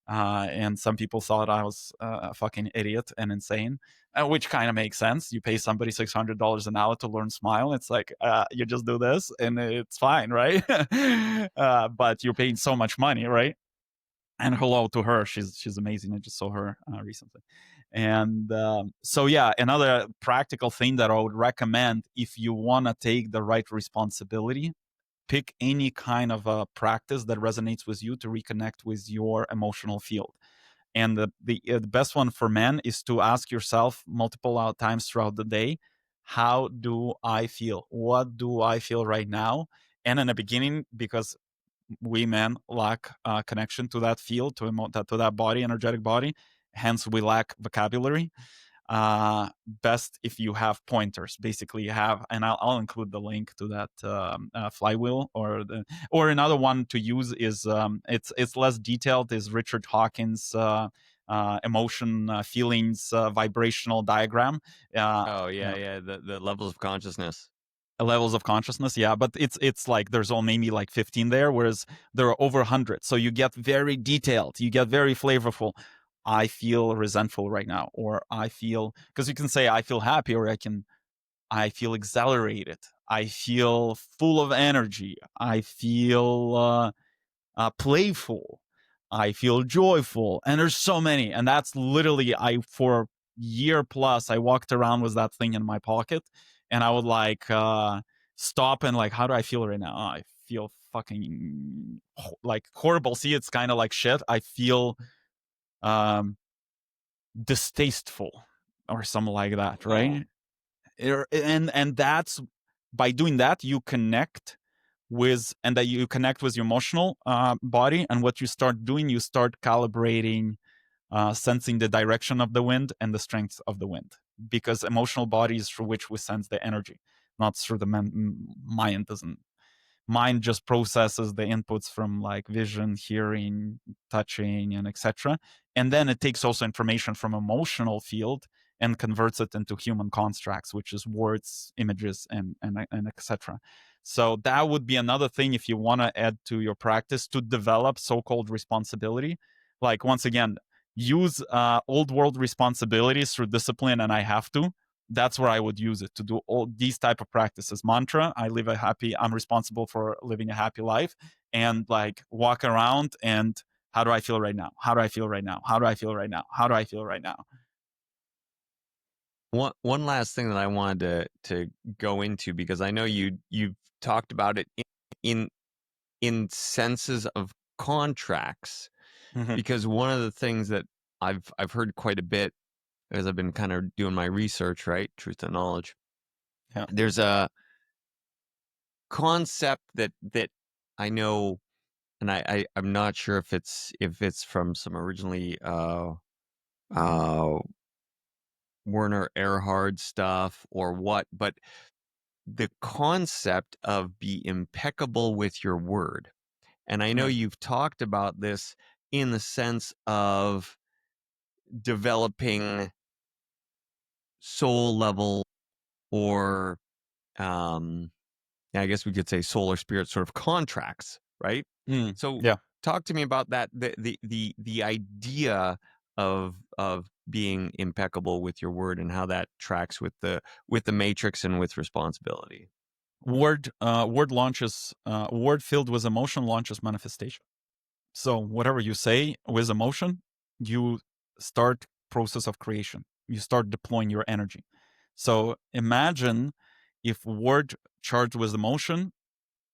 B: And some people thought I was a fucking idiot and insane, which kind of makes sense. You pay somebody $600 an hour to learn smile. It's like you just do this and it's fine, right? But you're paying so much money, right? And hello to her, she's amazing. I just saw her recently. And so yeah, another practical thing that I would recommend, if you want to take the right responsibility, pick any kind of a practice that resonates with you to reconnect with your emotional field. And the best one for men is to ask yourself multiple times throughout the day, how do I feel? What do I feel right now? And in the beginning, because we men lack connection to that field, to that body, energetic body, hence we lack vocabulary. Best if you have pointers. Basically, you have, and I'll include the link to that flywheel, or another one to use is it's less detailed. Is Richard Hawkins' emotion, feelings, vibrational diagram. Uh,
A: Oh yeah,
B: uh,
A: yeah. The levels of consciousness.
B: Levels of consciousness, yeah, but it's like there's only maybe like 15 there, whereas there are over 100, so you get very detailed, you get very flavorful. I feel resentful right now, or I feel, because you can say I feel happy, or I feel exhilarated, I feel full of energy, I feel playful, I feel joyful, and there's so many. And that's literally, I for year plus I walked around with that thing in my pocket, and I would like stop and like, how do I feel right now? Oh, I feel fucking like horrible. See, it's kind of like shit. I feel um distasteful or something like that, right? And that's, by doing that you connect with, and that you connect with your emotional body. And what you start doing, you start calibrating, sensing the direction of the wind and the strength of the wind, because emotional body is through which we sense the energy, not through the mind. Doesn't Mind just processes the inputs from like vision, hearing, touching, and etc. And then it takes also information from emotional field and converts it into human constructs, which is words, images, and etc. So that would be another thing if you want to add to your practice to develop so-called responsibility. Like, once again, use old world responsibilities through discipline, and I have to. That's where I would use it to do all these type of practices. Mantra, I'm responsible for living a happy life, and like walk around and, how do I feel right now? How do I feel right now? How do I feel right now? How do I feel right now?
A: One last thing that I wanted to go into, because I know you've talked about it in in senses of contracts,
B: Mm-hmm.
A: because one of the things that I've heard quite a bit as I've been kind of doing my research, right? Truth and knowledge.
B: Yeah.
A: There's a concept that I know, and I'm not sure if it's from some originally uh Werner Erhard stuff or what, but the concept of be impeccable with your word. And I know
B: Mm.
A: you've talked about this in the sense of developing soul level, or um I guess we could say soul or spirit sort of contracts, right?
B: Mm.
A: So
B: Yeah.
A: talk to me about that, the idea of being impeccable with your word, and how that tracks with the matrix and with responsibility.
B: Word filled with emotion launches manifestation. So whatever you say with emotion, you start process of creation. You start deploying your energy. So imagine if word charged with emotion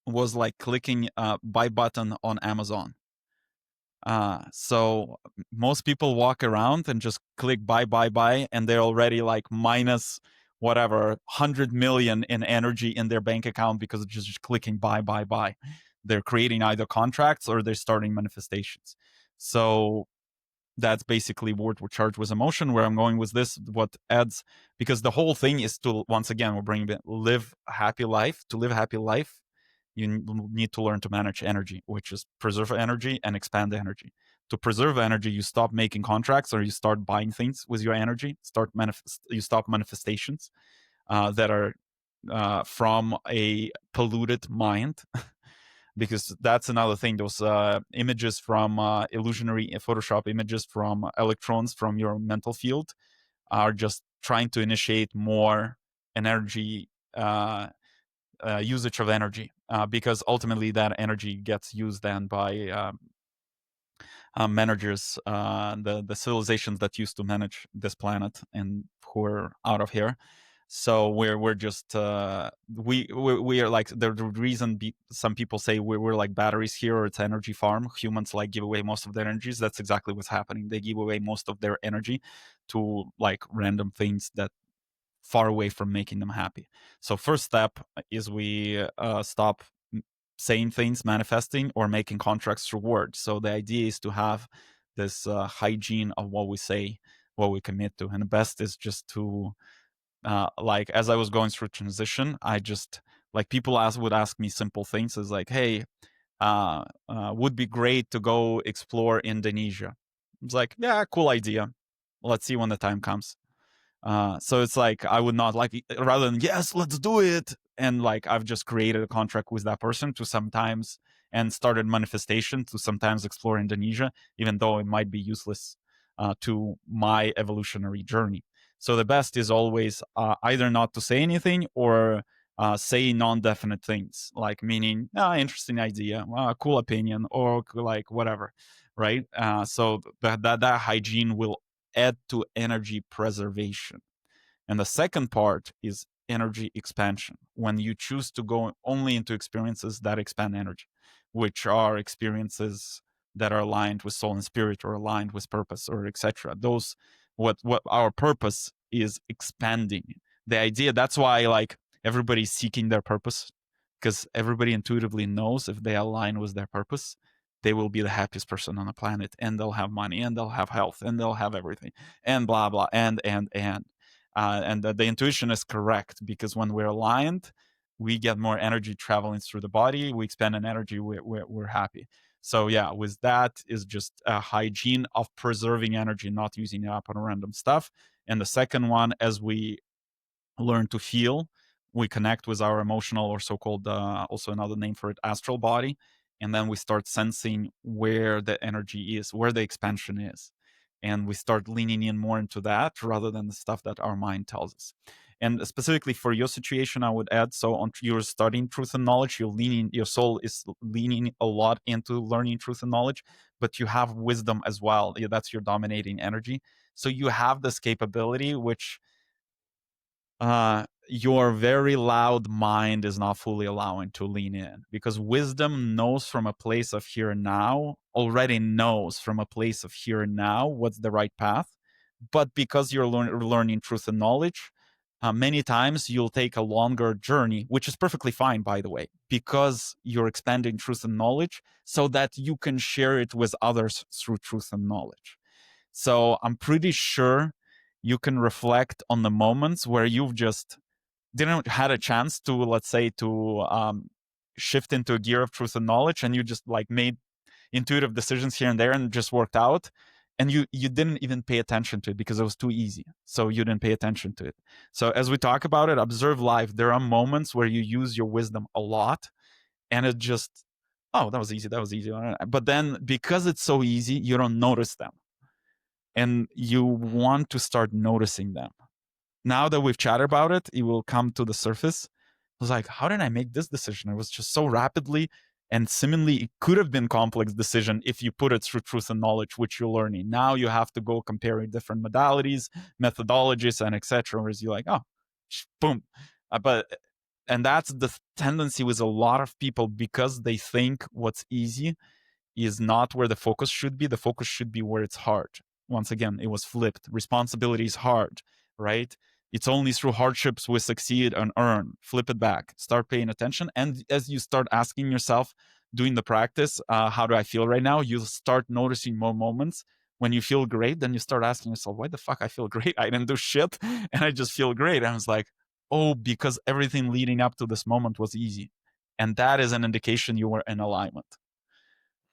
B: was like clicking a buy button on Amazon. So most people walk around and just click buy, buy, buy, and they're already like minus whatever 100 million in energy in their bank account because it's just clicking buy, buy, buy. They're creating either contracts or they're starting manifestations. So that's basically word we're charged with emotion. Where I'm going with this, what adds, because the whole thing is to, once again, we're bringing it, live a happy life. To live a happy life, need to learn to manage energy, which is preserve energy and expand energy. To preserve energy, you stop making contracts or you start buying things with your energy. You stop manifestations that are from a polluted mind, because that's another thing. Those images from illusionary Photoshop images from electrons from your mental field are just trying to initiate more energy usage of energy, because ultimately that energy gets used then by managers, the civilizations that used to manage this planet and who are out of here. So we're just we are like the reason some people say we're like batteries here, or it's energy farm. Humans like give away most of their energies. That's exactly what's happening. They give away most of their energy to like random things that far away from making them happy. So first step is we stop saying things, manifesting, or making contracts through words. So the idea is to have this hygiene of what we say, what we commit to, and the best is just to like as I was going through transition, I just like people would ask me simple things as like, hey, would be great to go explore Indonesia. It's like, yeah, cool idea. Let's see when the time comes. So it's like I would not like rather than yes, let's do it, and like I've just created a contract with that person to sometimes and started manifestation to sometimes explore Indonesia, even though it might be useless to my evolutionary journey. So the best is always either not to say anything or say non-definite things, like meaning interesting idea, cool opinion, or like whatever, right? So that hygiene will add to energy preservation. And the second part is energy expansion, when you choose to go only into experiences that expand energy, which are experiences that are aligned with soul and spirit or aligned with purpose or etc. Those what our purpose is expanding. The idea that's why like everybody's seeking their purpose, because everybody intuitively knows if they align with their purpose, they will be the happiest person on the planet, and they'll have money, and they'll have health, and they'll have everything, and blah blah, and the intuition is correct, because when we're aligned, we get more energy traveling through the body. We expand an energy. We're happy. So yeah, with that is just a hygiene of preserving energy, not using it up on random stuff. And the second one, as we learn to feel, we connect with our emotional, or so-called also another name for it, astral body, and then we start sensing where the energy is, where the expansion is, and we start leaning in more into that rather than the stuff that our mind tells us. And specifically for your situation, I would add, so on, you're studying truth and knowledge, your soul is leaning a lot into learning truth and knowledge, but you have wisdom as well. Yeah, that's your dominating energy. So you have this capability, which your very loud mind is not fully allowing to lean in, because wisdom knows from a place of here and now, already knows from a place of here and now what's the right path. But because you're learning truth and knowledge, many times you'll take a longer journey, which is perfectly fine, by the way, because you're expanding truth and knowledge so that you can share it with others through truth and knowledge. So I'm pretty sure you can reflect on the moments where you've just didn't had a chance to, let's say, to shift into a gear of truth and knowledge, and you just like made intuitive decisions here and there and just worked out, and you didn't even pay attention to it because it was too easy, so you didn't pay attention to it. So as we talk about it, observe life. There are moments where you use your wisdom a lot, and it just, oh, that was easy, that was easy, but then because it's so easy, you don't notice them, and you want to start noticing them. Now that we've chatted about it, it will come to the surface. I was like, how did I make this decision? It was just so rapidly, and seemingly it could have been complex decision if you put it through truth and knowledge, which you're learning. Now you have to go comparing different modalities, methodologies, and etc. Whereas you're like, oh, boom. But and that's the tendency with a lot of people, because they think what's easy is not where the focus should be. The focus should be where it's hard. Once again, it was flipped. Responsibility is hard, right? It's only through hardships we succeed and earn. Flip it back. Start paying attention. And as you start asking yourself, doing the practice, how do I feel right now? You'll start noticing more moments when you feel great. Then you start asking yourself, why the fuck I feel great? I didn't do shit and I just feel great. And I was like, oh, because everything leading up to this moment was easy. and that is an indication you were in alignment.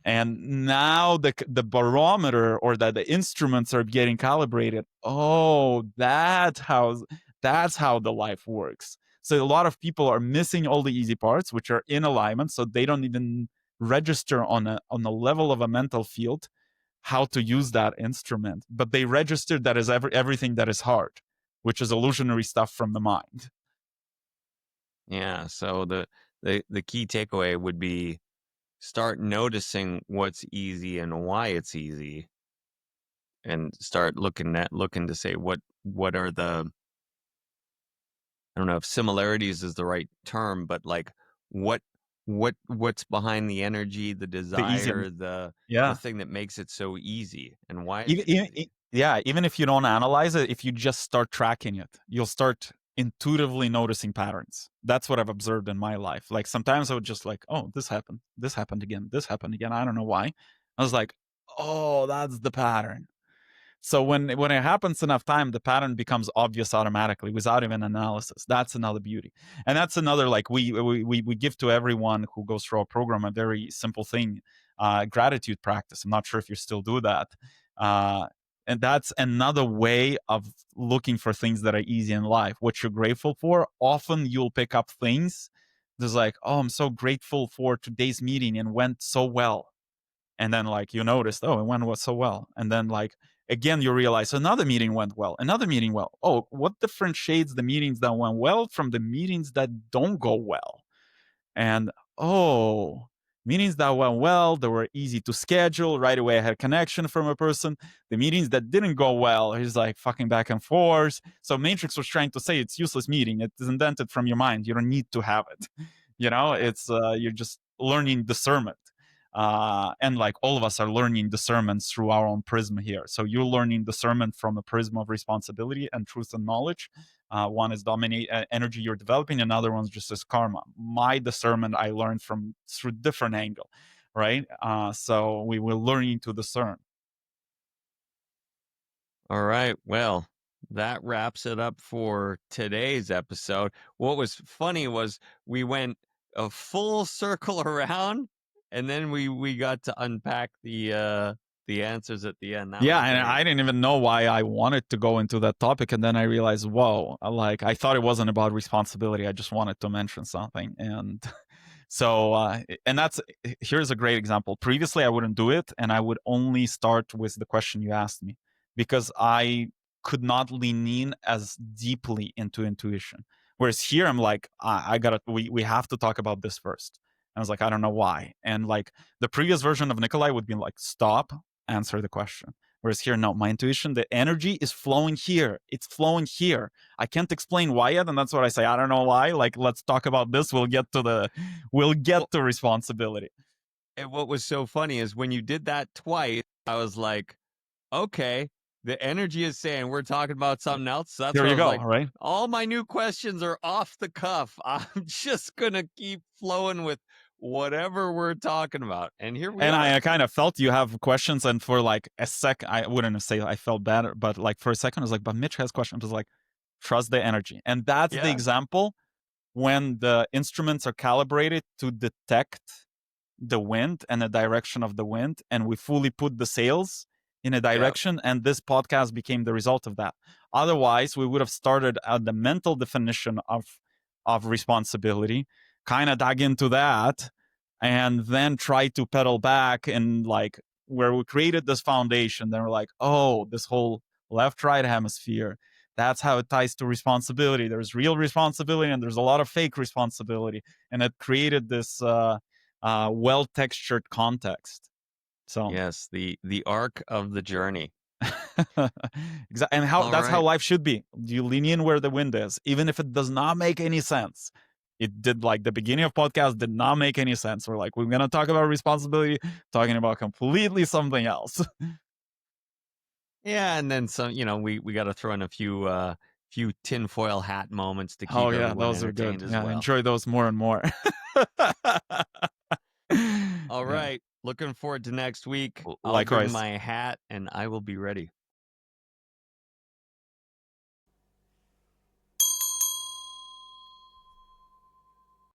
B: And now the barometer, or that the instruments are getting calibrated. Oh, that's how the life works. So a lot of people are missing all the easy parts, which are in alignment, so they don't even register on a level of a mental field how to use that instrument, but they register that as everything that is hard, which is illusionary stuff from the mind.
A: Yeah. So the key takeaway would be start noticing what's easy and why it's easy, and start looking to say what are the, I don't know if similarities is the right term, but like what what's behind the energy, the
B: The easy,
A: desire, the
B: yeah.
A: thing that makes it so easy and why is
B: Even,
A: it easy?
B: yeah, even if you don't analyze it, if you just start tracking it, you'll start intuitively noticing patterns. That's what I've observed in my life. Like sometimes I would just like, oh, this happened again, this happened again. I don't know why. I was like, oh, that's the pattern. So when it happens enough time, the pattern becomes obvious automatically without even analysis. That's another beauty, and that's another, like, we give to everyone who goes through our program a very simple thing, gratitude practice. I'm not sure if you still do that, uh, and that's another way of looking for things that are easy in life. What you're grateful for. Often you'll pick up things. There's like, oh, I'm so grateful for today's meeting and went so well, and then like you noticed, oh, it went so well, and then like again you realize another meeting went well, another meeting well. Oh, what differentiates the meetings that went well from the meetings that don't go well? And oh, meetings that went well, they were easy to schedule right away. I had connection from a person. The meetings that didn't go well, he's like fucking back and forth. So Matrix was trying to say it's useless meeting. It's invented from your mind. You don't need to have it. It's you're just learning discernment. And like all of us are learning discernment through our own prism here. So you're learning discernment from a prism of responsibility and truth and knowledge. One is dominate energy you're developing, another one's just as karma. My discernment I learned from through different angle, right? So we were learning to discern.
A: All right. Well, that wraps it up for today's episode. What was funny was we went a full circle around, and then we got to unpack the answers at the end. That
B: Yeah,
A: was
B: and
A: great.
B: I didn't even know why I wanted to go into that topic, and then I realized, whoa, like I thought it wasn't about responsibility. I just wanted to mention something, and so and that's here's a great example. Previously, I wouldn't do it, and I would only start with the question you asked me because I could not lean in as deeply into intuition. Whereas here, I'm like, I gotta, we have to talk about this first. And I was like, I don't know why. And like the previous version of Nikolai would be like, stop, answer the question. Whereas here, no, my intuition, the energy is flowing here. It's flowing here. I can't explain why yet, and that's what I say. I don't know why. Like, let's talk about this. We'll
A: Well,
B: get to responsibility.
A: and what was so funny is when you did that twice, I was like, okay, the energy is saying we're talking about something else. So that's
B: There
A: what I
B: you
A: was
B: go.
A: like.
B: Right.
A: All my new questions are off the cuff. I'm just gonna keep flowing with whatever we're talking about. And here we
B: And
A: are.
B: I kind of felt you have questions, and for like a sec, I wouldn't say I felt bad, but like for a second, I was like, but Mitch has questions. I was like, trust the energy, and that's the
A: Yeah.
B: example when the instruments are calibrated to detect the wind and the direction of the wind, and we fully put the sails in a
A: Yeah.
B: direction, and this podcast became the result of that. Otherwise we would have started at the mental definition of responsibility, kind of dug into that, and then try to pedal back, and like where we created this foundation, then we're like, oh, this whole left right hemisphere, that's how it ties to responsibility. There's real responsibility and there's a lot of fake responsibility, and it created this well textured context. So,
A: Yes. The arc of the journey.
B: and how
A: All
B: that's how
A: right.
B: life should be. You lean in where the wind is, even if it does not make any sense. It did, like the beginning of podcast did not make any sense. We're like, we're gonna talk about responsibility, talking about completely something else.
A: Yeah, and then some, we got to throw in a few tinfoil hat moments to
B: Oh
A: keep
B: yeah,
A: everyone
B: those are
A: entertained
B: good.
A: as
B: Yeah, I
A: well.
B: enjoy those more and more.
A: All
B: Yeah,
A: right. Looking forward to next week. I'll bring
B: likewise.
A: my hat and I will be ready.